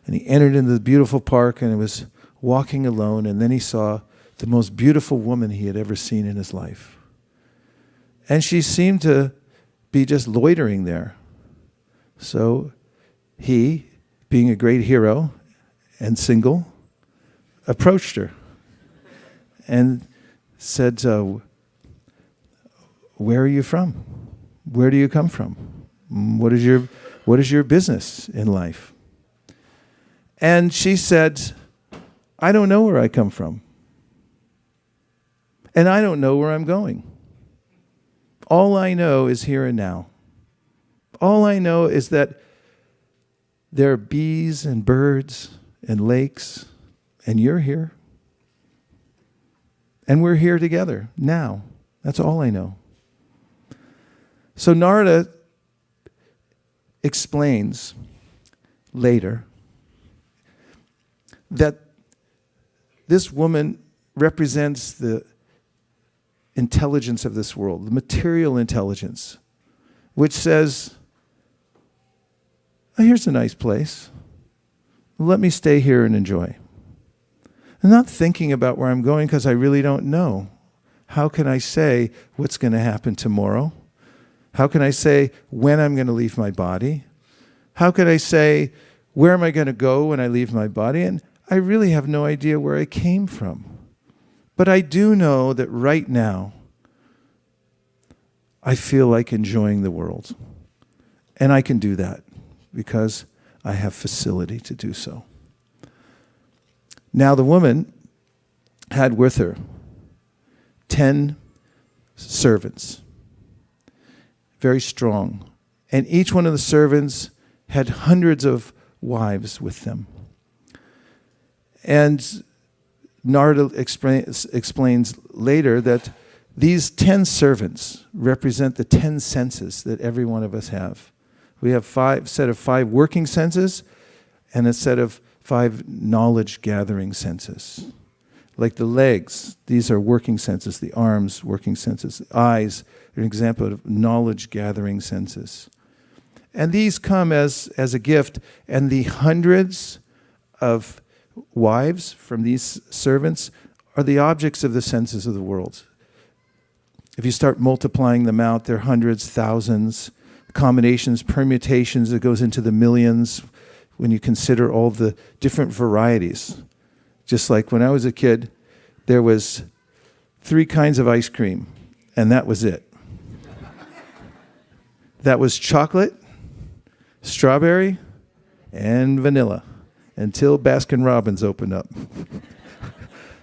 Speaker 1: And he entered into the beautiful park and he was walking alone, and then he saw the most beautiful woman he had ever seen in his life. And she seemed to be just loitering there. So he, being a great hero and single, approached her and said, where are you from? Where do you come from? What is your business in life? And she said, I don't know where I come from. And I don't know where I'm going. All I know is here and now. All I know is that there are bees and birds and lakes, and you're here. And we're here together now. That's all I know. So Narada explains later that this woman represents the intelligence of this world, the material intelligence, which says, oh, here's a nice place. Let me stay here and enjoy. I'm not thinking about where I'm going because I really don't know. How can I say what's going to happen tomorrow? How can I say when I'm going to leave my body? How can I say where am I going to go when I leave my body? And I really have no idea where I came from. But I do know that right now, I feel like enjoying the world. And I can do that because I have facility to do so. Now the woman had with her 10 servants, very strong. And each one of the servants had hundreds of wives with them. And Narada explains later that these 10 servants represent the 10 senses that every one of us have. We have a set of 5 working senses and a set of 5 knowledge-gathering senses. Like the legs, these are working senses. The arms, working senses. The eyes are an example of knowledge-gathering senses. And these come as a gift, and the hundreds of wives from these servants are the objects of the senses of the world. If you start multiplying them out, they're hundreds, thousands, combinations, permutations, it goes into the millions when you consider all the different varieties. Just like when I was a kid, there was 3 kinds of ice cream, and that was it. That was chocolate, strawberry, and vanilla, until Baskin-Robbins opened up.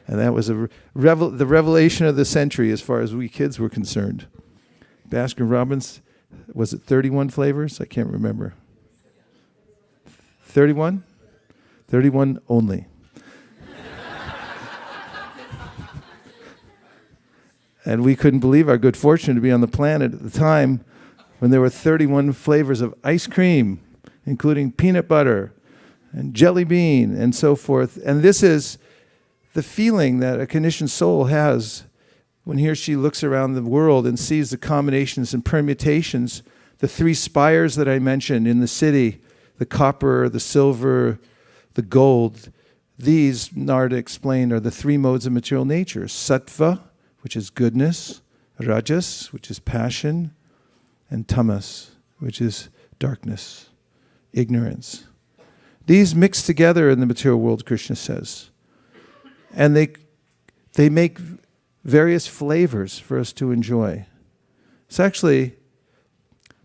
Speaker 1: And that was the revelation of the century as far as we kids were concerned. Baskin-Robbins, was it 31 flavors? I can't remember. 31? 31 only. And we couldn't believe our good fortune to be on the planet at the time when there were 31 flavors of ice cream, including peanut butter and jelly bean and so forth. And this is the feeling that a conditioned soul has when he or she looks around the world and sees the combinations and permutations, the 3 spires that I mentioned in the city, the copper, the silver, the gold. These, Narada explained, are the 3 modes of material nature. Sattva, which is goodness, Rajas, which is passion, and Tamas, which is darkness, ignorance. These mix together in the material world, Krishna says. And they make various flavors for us to enjoy. It's actually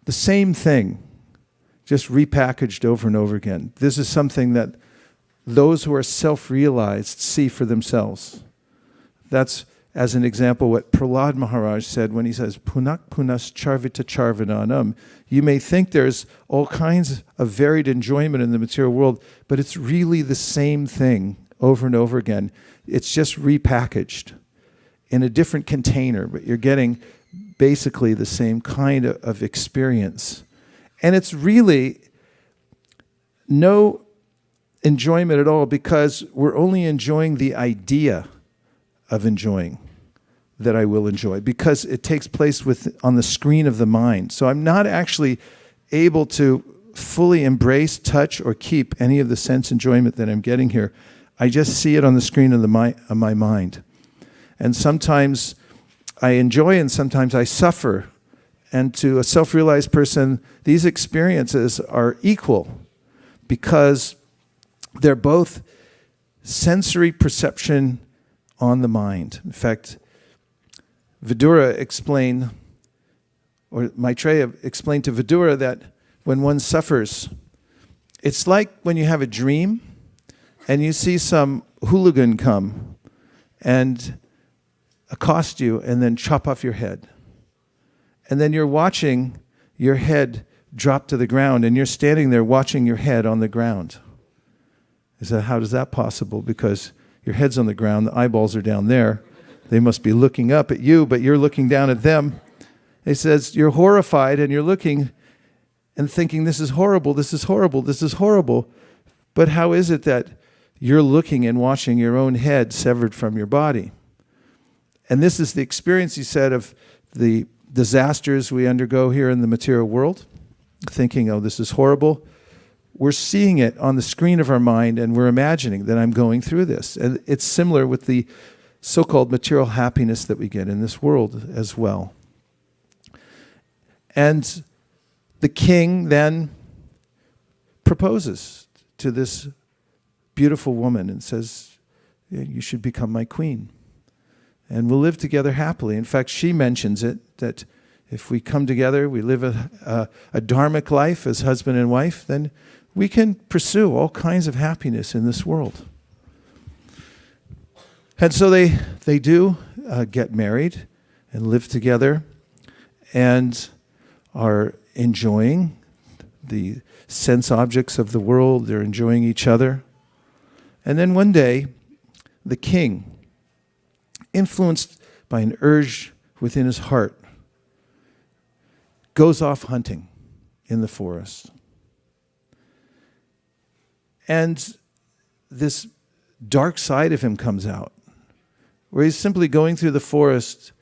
Speaker 1: the same thing, just repackaged over and over again. This is something that those who are self-realized see for themselves. That's, as an example, what Prahlad Maharaj said when he says, Punak punas charvita charvananam. You may think there's all kinds of varied enjoyment in the material world, but it's really the same thing over and over again. It's just repackaged in a different container, but you're getting basically the same kind of experience. And it's really no enjoyment at all, because we're only enjoying the idea of enjoying that I will enjoy, because it takes place on the screen of the mind. So I'm not actually able to fully embrace, touch, or keep any of the sense enjoyment that I'm getting here. I just see it on the screen of my mind. And sometimes I enjoy and sometimes I suffer. And to a self-realized person, these experiences are equal because they're both sensory perception on the mind. In fact, Vidura explained, or Maitreya explained to Vidura, that when one suffers, it's like when you have a dream and you see some hooligan come and accost you and then chop off your head. And then you're watching your head drop to the ground and you're standing there watching your head on the ground. How is that possible? Because your head's on the ground, the eyeballs are down there. They must be looking up at you, but you're looking down at them. He says you're horrified and you're looking and thinking, this is horrible, this is horrible, this is horrible. But how is it that you're looking and watching your own head severed from your body? And this is the experience, he said, of the disasters we undergo here in the material world, thinking, oh, this is horrible. We're seeing it on the screen of our mind and we're imagining that I'm going through this. And it's similar with the so-called material happiness that we get in this world as well. And the king then proposes to this beautiful woman and says, you should become my queen. And we'll live together happily. In fact, she mentions it, that if we come together, we live a dharmic life as husband and wife, then we can pursue all kinds of happiness in this world. And so they do get married and live together and are enjoying the sense objects of the world. They're enjoying each other. And then one day, the king, influenced by an urge within his heart, goes off hunting in the forest. And this dark side of him comes out, where he's simply going through the forest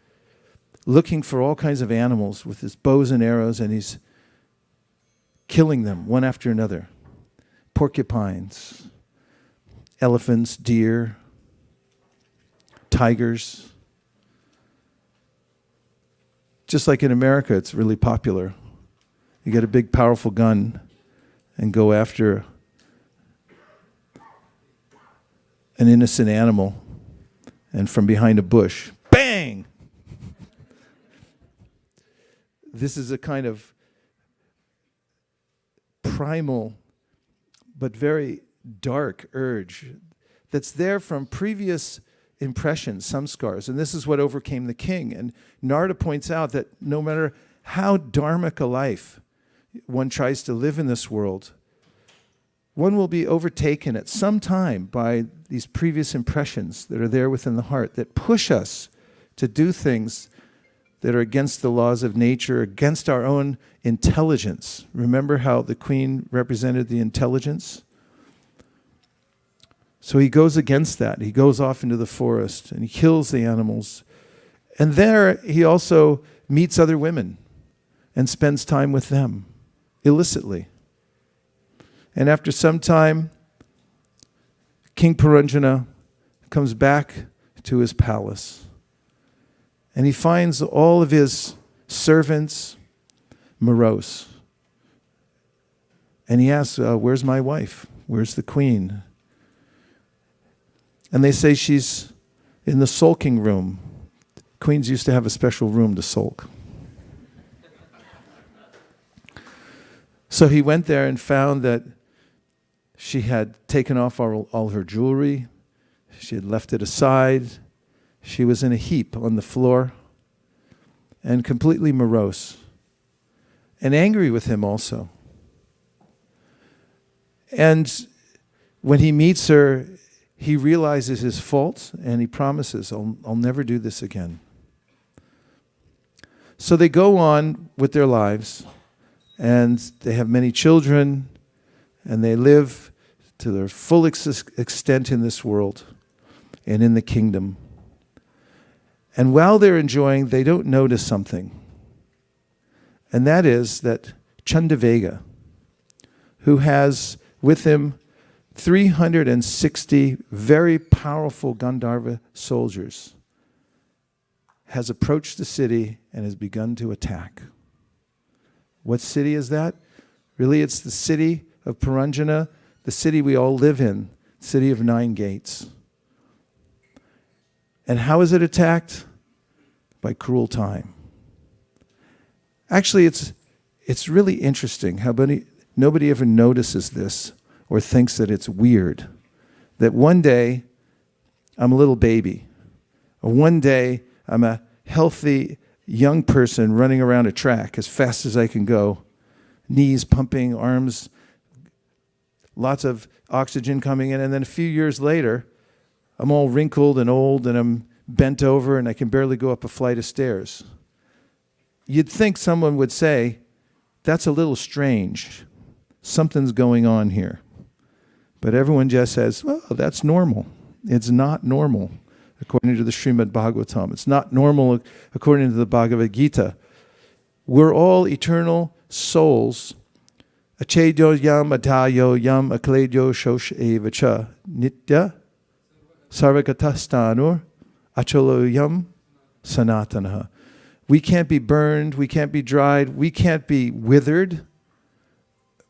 Speaker 1: looking for all kinds of animals with his bows and arrows, and he's killing them one after another. Porcupines, elephants, deer, tigers. Just like in America, it's really popular. You get a big, powerful gun and go after an innocent animal, and from behind a bush, bang! This is a kind of primal but very dark urge that's there from previous impressions, samskars. And this is what overcame the king. And Narada points out that no matter how dharmic a life one tries to live in this world, one will be overtaken at some time by these previous impressions that are there within the heart that push us to do things that are against the laws of nature, against our own intelligence. Remember how the queen represented the intelligence? So he goes against that. He goes off into the forest and he kills the animals. And there he also meets other women and spends time with them illicitly. And after some time, King Puranjana comes back to his palace. And he finds all of his servants morose. And he asks, where's my wife? Where's the queen? And they say she's in the sulking room. Queens used to have a special room to sulk. So he went there and found that she had taken off all her jewelry. She had left it aside. She was in a heap on the floor and completely morose and angry with him also. And when he meets her, he realizes his fault and he promises, I'll never do this again. So they go on with their lives and they have many children and they live to their full extent in this world and in the kingdom. And while they're enjoying, they don't notice something. And that is that Chandavega, who has with him 360 very powerful Gandharva soldiers, has approached the city and has begun to attack. What city is that? Really, it's the city of Puranjana, the city we all live in, city of 9 gates. And how is it attacked? By cruel time. Actually, it's really interesting how nobody ever notices this or thinks that it's weird. That one day, I'm a little baby. Or one day, I'm a healthy young person running around a track as fast as I can go. Knees pumping, arms, lots of oxygen coming in. And then a few years later, I'm all wrinkled and old and I'm bent over and I can barely go up a flight of stairs. You'd think someone would say, that's a little strange. Something's going on here. But everyone just says, well, that's normal. It's not normal, according to the Srimad Bhagavatam. It's not normal according to the Bhagavad Gita. We're all eternal souls. Achedyo yam atayo yam akledyo shosh evacha nitya sarvagatastanur achalo yam sanatana. We can't be burned, we can't be dried, we can't be withered,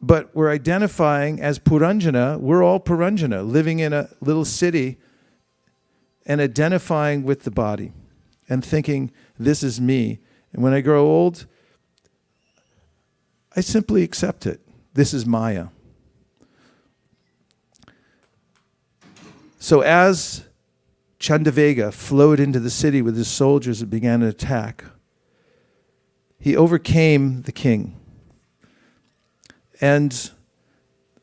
Speaker 1: but we're identifying as Puranjana. We're all Puranjana, living in a little city and identifying with the body and thinking, this is me. And when I grow old, I simply accept it. This is Maya. So as Chandavega flowed into the city with his soldiers and began an attack, he overcame the king. And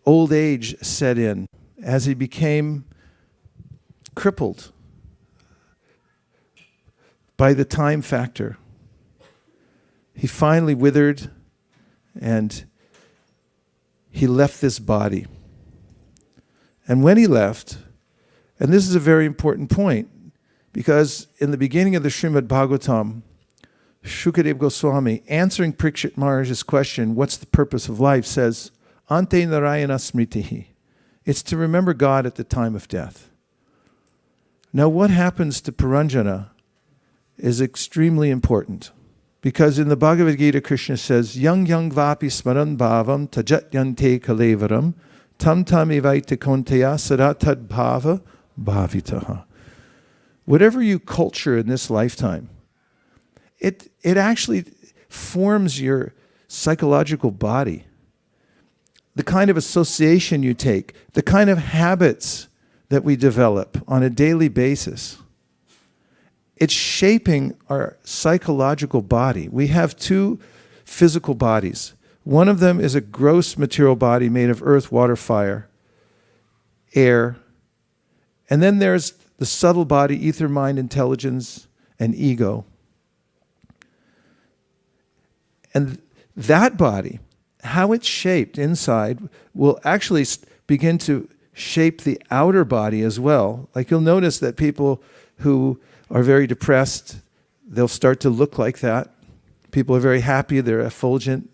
Speaker 1: old age set in as he became crippled by the time factor. He finally withered and he left this body. And when he left, and this is a very important point, because in the beginning of the Srimad Bhagavatam, Shukadeva Goswami, answering Parikshit Maharaj's question, what's the purpose of life, says, Ante Narayana Smritihi. It's to remember God at the time of death. Now what happens to Puranjana is extremely important. Because in the Bhagavad Gita, Krishna says, Yang vapi smaran bhavam tajat yante kalevaram tam ivaita konteya sadatad bhava bhavitaha. Whatever you culture in this lifetime, it actually forms your psychological body. The kind of association you take, the kind of habits that we develop on a daily basis. It's shaping our psychological body. We have 2 physical bodies. One of them is a gross material body made of earth, water, fire, air. And then there's the subtle body, ether, mind, intelligence, and ego. And that body, how it's shaped inside, will actually begin to shape the outer body as well. Like you'll notice that people who are very depressed, they'll start to look like that. People are very happy, they're effulgent.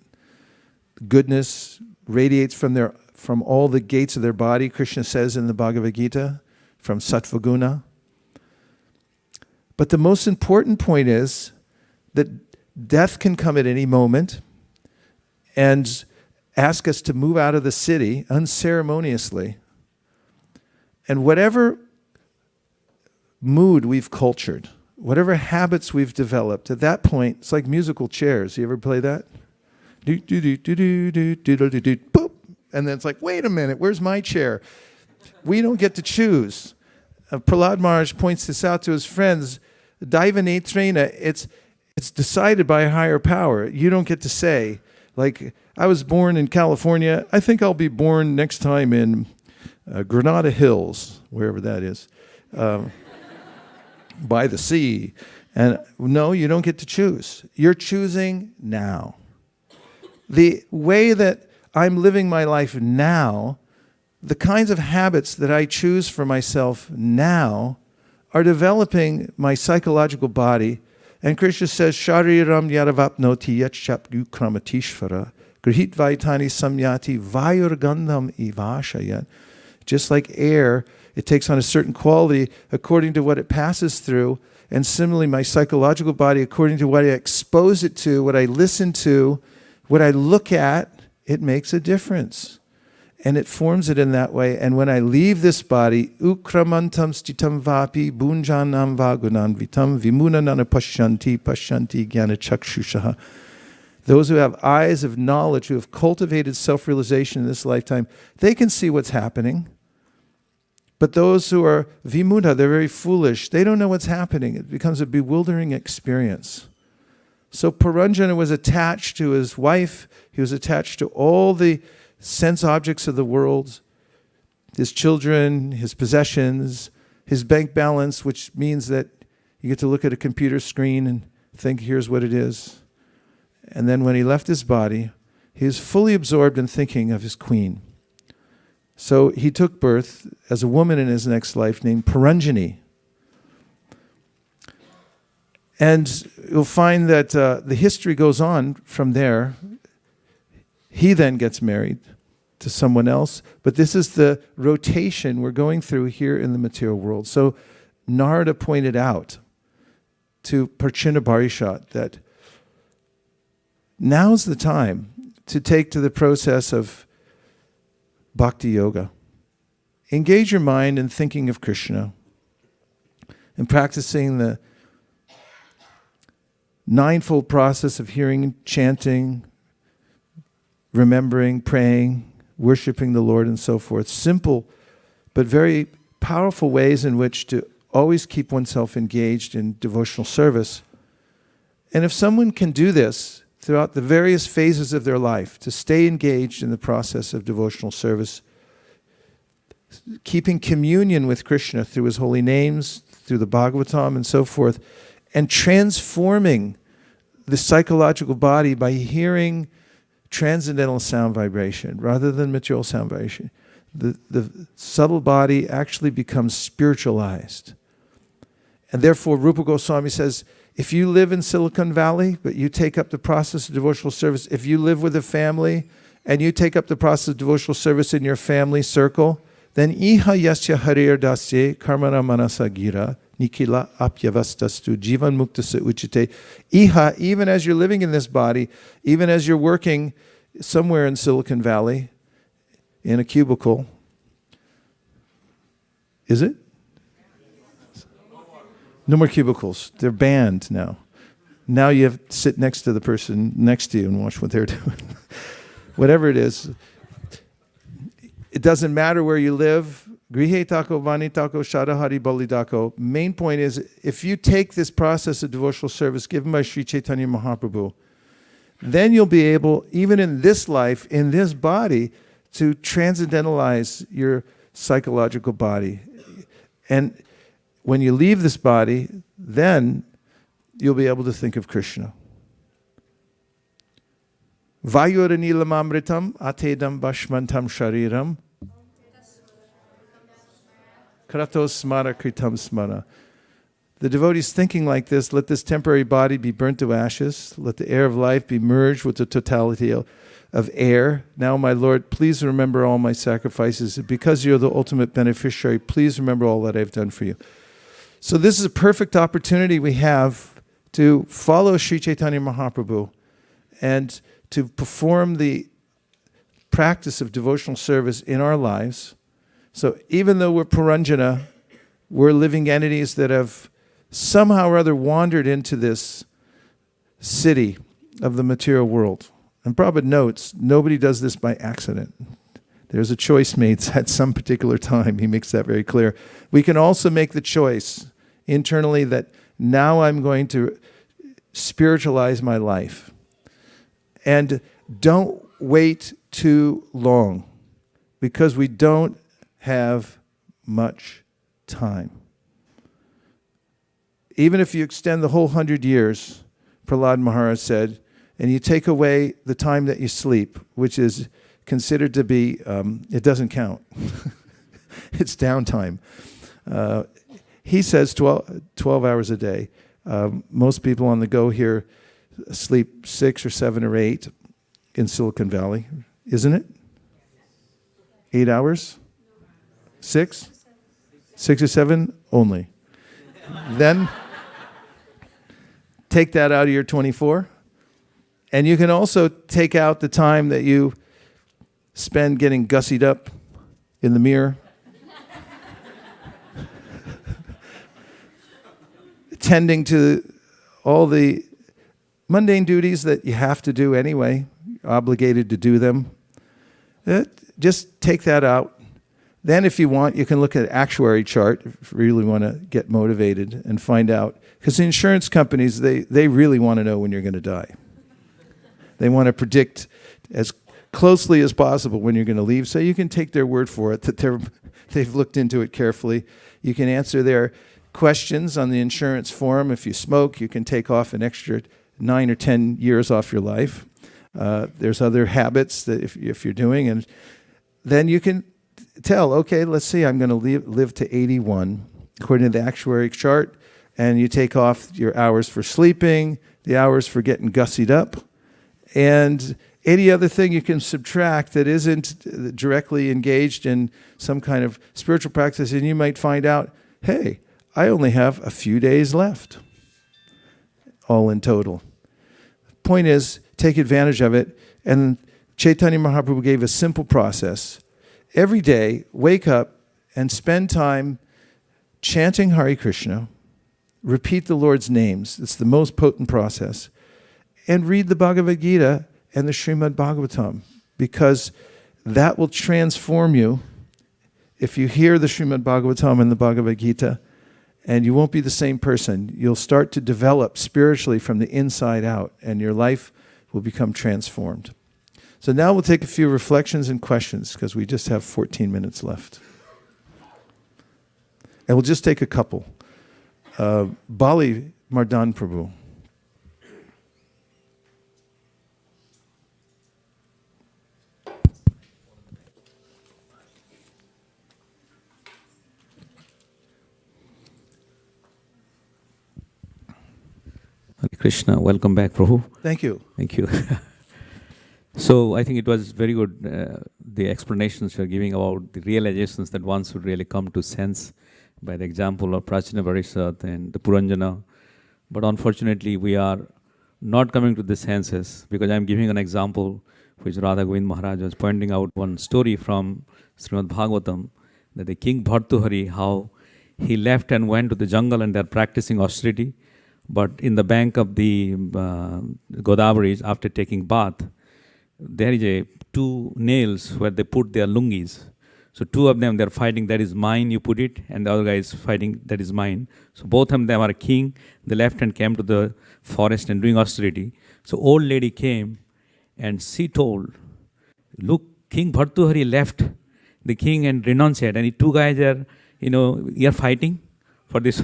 Speaker 1: Goodness radiates from all the gates of their body, Krishna says in the Bhagavad Gita, from Sattva-guna. But the most important point is that death can come at any moment and ask us to move out of the city unceremoniously. And whatever mood we've cultured, whatever habits we've developed, at that point, it's like musical chairs. You ever play that? Do do do do do do do do do boop, and then it's like, wait a minute, where's my chair? We don't get to choose. Prahlad Maharaj points this out to his friends. Daivanetrena, it's decided by a higher power. You don't get to say, like, I was born in California. I think I'll be born next time in Granada Hills, wherever that is. By the sea. And no, you don't get to choose. You're choosing now. The way that I'm living my life now the kinds of habits that I choose for myself now are developing my psychological body. And Krishna says, Shariram yaravapnoti yachapyu kramatishvara grihit vaitani samyati vayurgandham ivashayat. Just like air, it takes on a certain quality according to what it passes through. And similarly, my psychological body, according to what I expose it to, what I listen to, what I look at, it makes a difference. And it forms it in that way. And when I leave this body, ukramantam stitam vapi bunjanam vagunan vitam vimunanana pashyanti jnana chakshushaha. Those who have eyes of knowledge, who have cultivated self-realization in this lifetime, they can see what's happening. But those who are vimuna, they're very foolish. They don't know what's happening. It becomes a bewildering experience. So Puranjana was attached to his wife. He was attached to all the sense objects of the world, his children, his possessions, his bank balance, which means that you get to look at a computer screen and think, here's what it is. And then when he left his body, he was fully absorbed in thinking of his queen. So he took birth as a woman in his next life named Puranjani. And you'll find that the history goes on from there. He then gets married to someone else. But this is the rotation we're going through here in the material world. So Narada pointed out to Prachina Barishat that now's the time to take to the process of Bhakti Yoga. Engage your mind in thinking of Krishna and practicing the ninefold process of hearing, chanting, remembering, praying, worshiping the Lord, and so forth. Simple, but very powerful ways in which to always keep oneself engaged in devotional service. And if someone can do this throughout the various phases of their life, to stay engaged in the process of devotional service, keeping communion with Krishna through his holy names, through the Bhagavatam and so forth, and transforming the psychological body by hearing transcendental sound vibration rather than material sound vibration. The subtle body actually becomes spiritualized. And therefore, Rupa Goswami says, if you live in Silicon Valley, but you take up the process of devotional service, if you live with a family and you take up the process of devotional service in your family circle, then iha yasya harir dasye karmana manasa gira nikila apyavastastu jivan muktasa uchite. Iha, even as you're living in this body, even as you're working somewhere in Silicon Valley, in a cubicle, is it? No more cubicles. They're banned now. Now you have to sit next to the person next to you and watch what they're doing. Whatever it is. It doesn't matter where you live. Grihe tako, vani tako, shadahari bali tako. Main point is, if you take this process of devotional service given by Sri Chaitanya Mahaprabhu, then you'll be able, even in this life, in this body, to transcendentalize your psychological body. And when you leave this body, then you'll be able to think of Krishna. Vayuranilamamritam atedam bashmantam shariram kratos smara kritam smara. The devotees thinking like this, let this temporary body be burnt to ashes, let the air of life be merged with the totality of air. Now, my Lord, please remember all my sacrifices. Because you're the ultimate beneficiary, please remember all that I've done for you. So this is a perfect opportunity we have to follow Sri Chaitanya Mahaprabhu and to perform the practice of devotional service in our lives. So even though we're Puranjana, we're living entities that have somehow or other wandered into this city of the material world. And Prabhupada notes, nobody does this by accident. There's a choice made at some particular time. He makes that very clear. We can also make the choice internally that now I'm going to spiritualize my life. And don't wait too long, because we don't have much time. Even if you extend the whole 100 years, Prahlad Maharaj said, and you take away the time that you sleep, which is considered to be, it doesn't count. It's downtime. He says 12 hours a day. Most people on the go here sleep 6 or 7 or 8 in Silicon Valley, isn't it? 8 hours? 6? 6 or 7 only. Then take that out of your 24. And you can also take out the time that you spend getting gussied up in the mirror, tending to all the mundane duties that you have to do anyway, obligated to do them. Just take that out. Then if you want, you can look at an actuary chart if you really want to get motivated and find out. Because the insurance companies, they really want to know when you're going to die. They want to predict as closely as possible when you're going to leave, so you can take their word for it that they've looked into it carefully. You can answer their questions on the insurance form. If you smoke, you can take off an extra 9 or 10 years off your life. There's other habits that if you're doing, and then you can tell, okay, let's see, I'm going to live to 81 according to the actuary chart, and you take off your hours for sleeping, the hours for getting gussied up, and any other thing you can subtract that isn't directly engaged in some kind of spiritual practice, and you might find out, hey, I only have a few days left, all in total. Point is, take advantage of it. And Chaitanya Mahaprabhu gave a simple process. Every day, wake up and spend time chanting Hare Krishna, repeat the Lord's names. It's the most potent process. And read the Bhagavad Gita and the Srimad Bhagavatam, because that will transform you. If you hear the Srimad Bhagavatam and the Bhagavad Gita, and you won't be the same person. You'll start to develop spiritually from the inside out, and your life will become transformed. So now we'll take a few reflections and questions, because we just have 14 minutes left. And we'll just take a couple. Bali Mardan Prabhu.
Speaker 2: Hare Krishna, welcome back, Prabhu.
Speaker 1: Thank you.
Speaker 2: Thank you. So I think it was very good, the explanations you're giving about the realizations that one should really come to sense by the example of Prachina Varishat and the Puranjana. But unfortunately, we are not coming to the senses, because I'm giving an example which Radha Govind Maharaj was pointing out one story from Srimad Bhagavatam, that the King Bhartuhari, how he left and went to the jungle and they're practicing austerity. But in the bank of the Godavari, after taking bath, there is 2 nails where they put their lungis. So 2 of them, they're fighting, that is mine, you put it, and the other guy is fighting, that is mine. So both of them are king. They left and came to the forest and doing austerity. So old lady came and she told, look, King Bhartuhari left the king and renounced, and 2 guys are, you're fighting for this.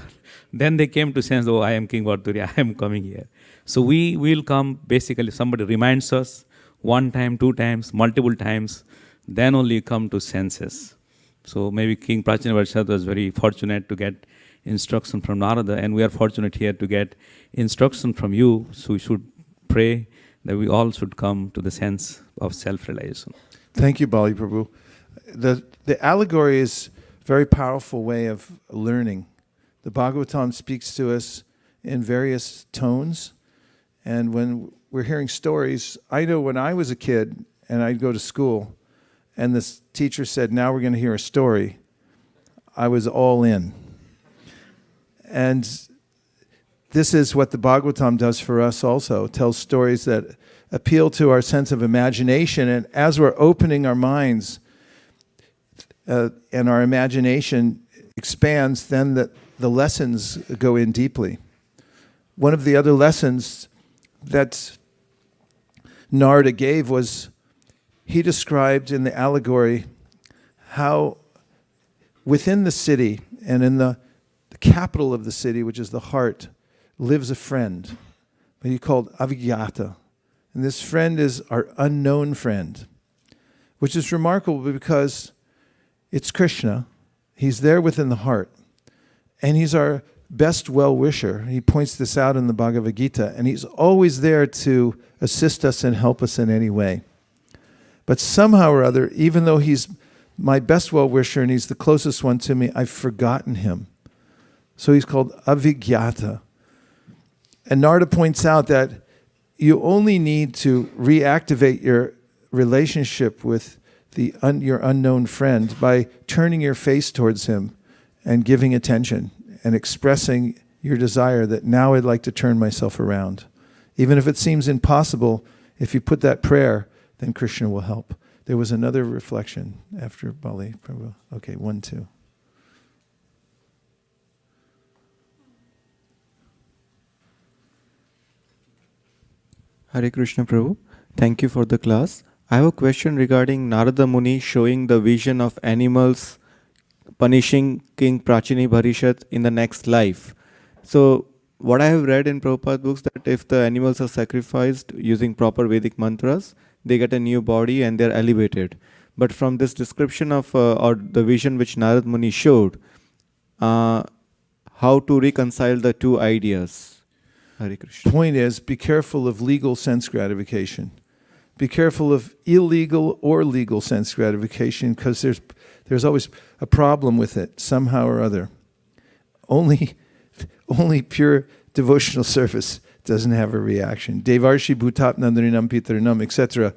Speaker 2: Then they came to sense, oh, I am King Bhartuhari, I am coming here. So we will come, basically somebody reminds us 1 time, 2 times, multiple times, then only come to senses. So maybe King Prachina Varishat was very fortunate to get instruction from Narada, and we are fortunate here to get instruction from you. So we should pray that we all should come to the sense of self-realization.
Speaker 1: Thank you, Bali Prabhu. The allegory is a very powerful way of learning. The Bhagavatam speaks to us in various tones. And when we're hearing stories, I know when I was a kid and I'd go to school and this teacher said, now we're going to hear a story, I was all in. And this is what the Bhagavatam does for us also. It tells stories that appeal to our sense of imagination. And as we're opening our minds and our imagination expands, then the lessons go in deeply. One of the other lessons that Narada gave was, he described in the allegory how within the city and in the capital of the city, which is the heart, lives a friend. He called Avigyata. And this friend is our unknown friend. which is remarkable because it's Krishna. He's there within the heart. And he's our best well-wisher. He points this out in the Bhagavad Gita. And he's always there to assist us and help us in any way. But somehow or other, even though he's my best well-wisher and he's the closest one to me, I've forgotten him. So he's called Avigyata. And Narada points out that you only need to reactivate your relationship with your unknown friend by turning your face towards him and giving attention and expressing your desire that now I'd like to turn myself around. Even if it seems impossible, if you put that prayer, then Krishna will help. There was another reflection after Bali Prabhu. Okay, 1, 2.
Speaker 3: Hare Krishna Prabhu, thank you for the class. I have a question regarding Narada Muni showing the vision of animals punishing King Prachini Bharishat in the next life. So, what I have read in Prabhupada books that if the animals are sacrificed using proper Vedic mantras, they get a new body and they are elevated. But from this description of or the vision which Narada Muni showed, how to reconcile the two ideas? Hare Krishna.
Speaker 1: Point is, be careful of legal sense gratification. Be careful of illegal or legal sense gratification, because there's always a problem with it somehow or other. Only pure devotional service doesn't have a reaction. Devarshi bhutat nandarinam pitarinam, etc.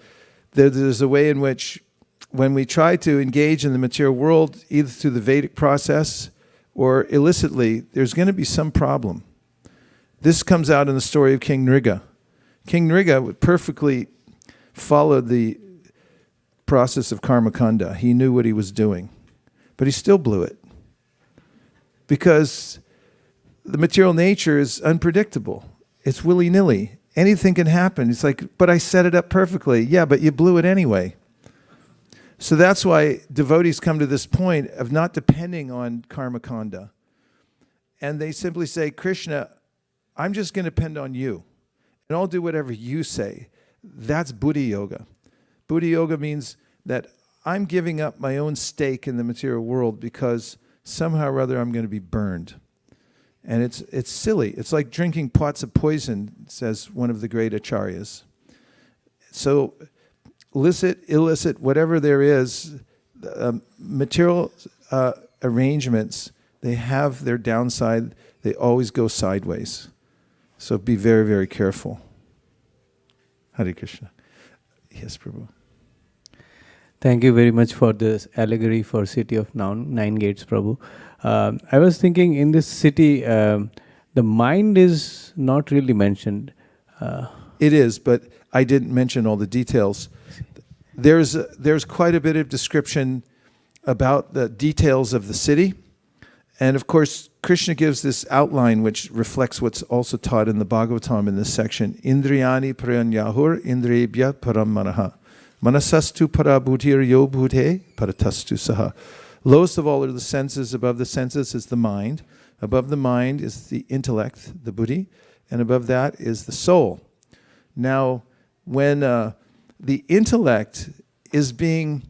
Speaker 1: There's a way in which when we try to engage in the material world, either through the Vedic process or illicitly, there's going to be some problem. This comes out in the story of King Nriga. King Nriga perfectly followed the process of karmakanda. He knew what he was doing, but he still blew it because the material nature is unpredictable. It's willy-nilly. Anything can happen. It's like, but I set it up perfectly. Yeah, but you blew it anyway. So that's why devotees come to this point of not depending on karmakanda. And they simply say, Krishna, I'm just going to depend on you. And I'll do whatever you say. That's Buddhi Yoga. Buddhi Yoga means that I'm giving up my own stake in the material world because somehow or other I'm going to be burned. And it's silly. It's like drinking pots of poison, says one of the great acharyas. So licit, illicit, whatever there is, material arrangements, they have their downside. They always go sideways. So be very, very careful. Hare Krishna. Yes, Prabhu.
Speaker 4: Thank you very much for this allegory for city of nine gates, Prabhu. I was thinking in this city, the mind is not really mentioned.
Speaker 1: It is, but I didn't mention all the details. There's quite a bit of description about the details of the city. And of course, Krishna gives this outline which reflects what's also taught in the Bhagavatam in this section. Indriyani prayanyahur indriyebhya param manaha. Manasastu para bhutir yo bhute paratastu saha. Lowest of all are the senses. Above the senses is the mind. Above the mind is the intellect, the buddhi. And above that is the soul. Now, when the intellect is being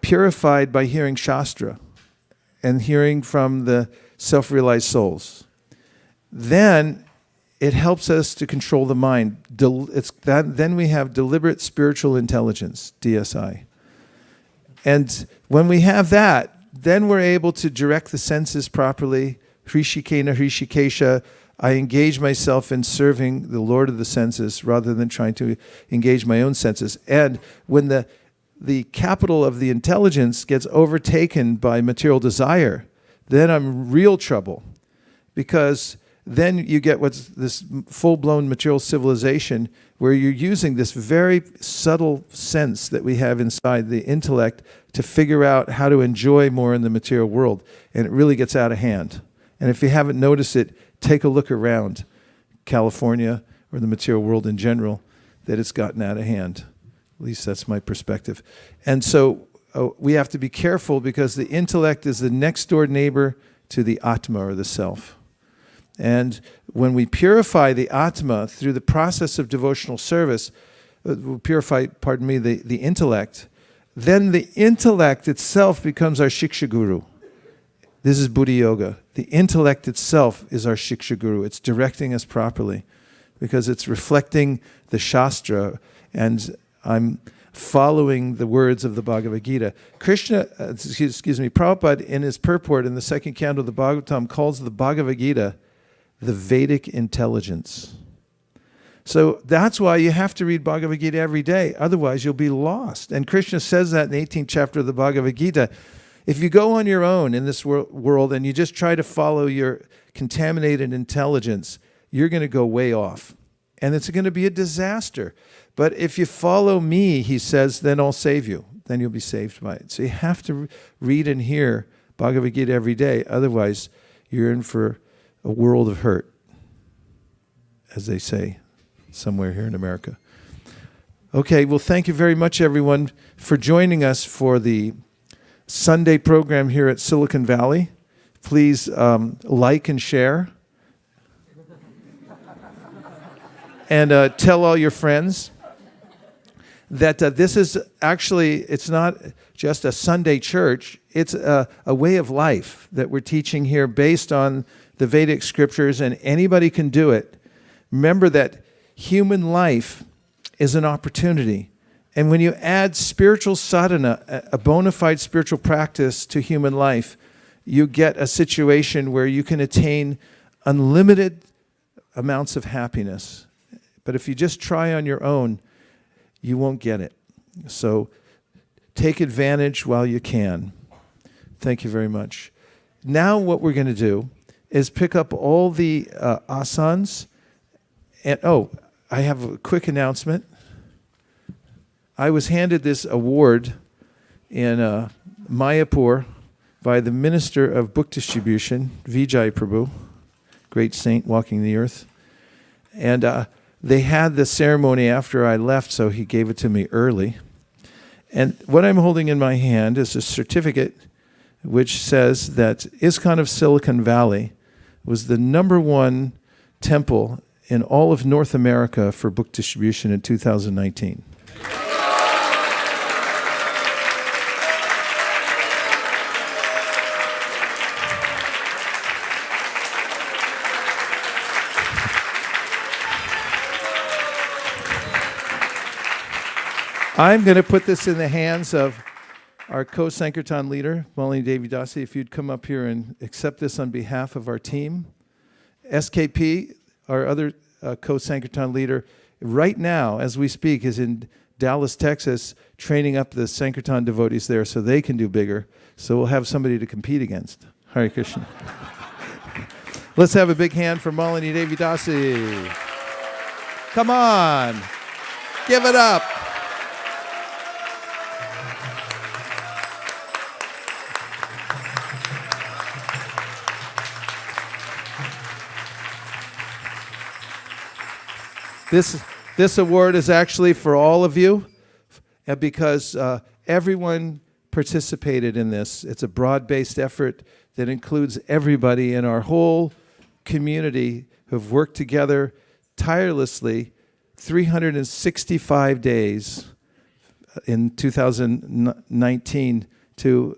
Speaker 1: purified by hearing Shastra and hearing from the self-realized souls, then it helps us to control the mind. Then we have deliberate spiritual intelligence, DSI. And when we have that, then we're able to direct the senses properly. Hrishikena Hrishikesha. I engage myself in serving the Lord of the senses rather than trying to engage my own senses. And when the capital of the intelligence gets overtaken by material desire, then I'm in real trouble. Because then you get what's this full-blown material civilization where you're using this very subtle sense that we have inside the intellect to figure out how to enjoy more in the material world. And it really gets out of hand. And if you haven't noticed it, take a look around California or the material world in general, that it's gotten out of hand. At least that's my perspective. And so we have to be careful because the intellect is the next door neighbor to the Atma or the self. And when we purify the Atma through the process of devotional service, the intellect, then the intellect itself becomes our Shiksha Guru. This is Buddha Yoga. The intellect itself is our Shiksha Guru. It's directing us properly because it's reflecting the Shastra, and I'm following the words of the Bhagavad Gita. Prabhupada in his purport in the second canto of the Bhagavatam calls the Bhagavad Gita the Vedic intelligence. So that's why you have to read Bhagavad Gita every day. Otherwise, you'll be lost. And Krishna says that in the 18th chapter of the Bhagavad Gita. If you go on your own in this world and you just try to follow your contaminated intelligence, you're going to go way off. And it's going to be a disaster. But if you follow me, he says, then I'll save you. Then you'll be saved by it. So you have to read and hear Bhagavad Gita every day. Otherwise, you're in for a world of hurt, as they say somewhere here in America. Okay, well, thank you very much, everyone, for joining us for the Sunday program here at Silicon Valley. Please like and share. And tell all your friends that this is actually, it's not just a Sunday church, it's a way of life that we're teaching here based on the Vedic scriptures, and anybody can do it. Remember that human life is an opportunity. And when you add spiritual sadhana, a bona fide spiritual practice to human life, you get a situation where you can attain unlimited amounts of happiness. But if you just try on your own, you won't get it. So take advantage while you can. Thank you very much. Now what we're going to do is pick up all the asanas. And I have a quick announcement. I was handed this award in Mayapur by the Minister of Book Distribution, Vijay Prabhu, great saint walking the earth. And they had the ceremony after I left, so he gave it to me early. And what I'm holding in my hand is a certificate which says that ISKCON of Silicon Valley was the #1 temple in all of North America for book distribution in 2019. I'm going to put this in the hands of our co-Sankirtan leader, Malini Devi Dasi. If you'd come up here and accept this on behalf of our team. SKP, our other co-Sankirtan leader, right now, as we speak, is in Dallas, Texas, training up the Sankirtan devotees there so they can do bigger. So we'll have somebody to compete against. Hare Krishna. Let's have a big hand for Malini Devi Dasi. Come on. Give it up. This award is actually for all of you because everyone participated in this. It's a broad-based effort that includes everybody in our whole community who've worked together tirelessly 365 days in 2019 to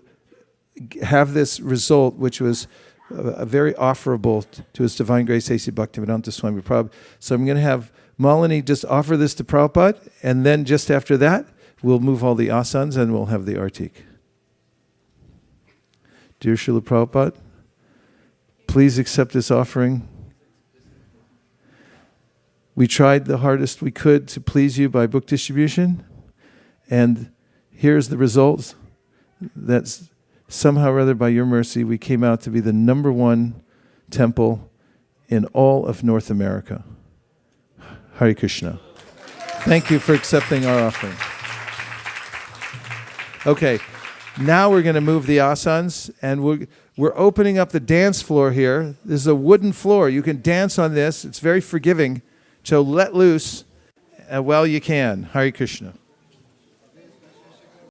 Speaker 1: have this result, which was very offerable to His Divine Grace A.C. Bhaktivedanta Swami Prabhupada. So I'm going to have Malini just offer this to Prabhupada, and then just after that, we'll move all the asanas and we'll have the artik. Dear Srila Prabhupada, please accept this offering. We tried the hardest we could to please you by book distribution, and here's the results. That's somehow or other by your mercy, we came out to be the #1 temple in all of North America. Hare Krishna. Thank you for accepting our offering. Okay, now we're going to move the asanas, and we're opening up the dance floor here. This is a wooden floor. You can dance on this. It's very forgiving. So let loose while you can. Hare Krishna.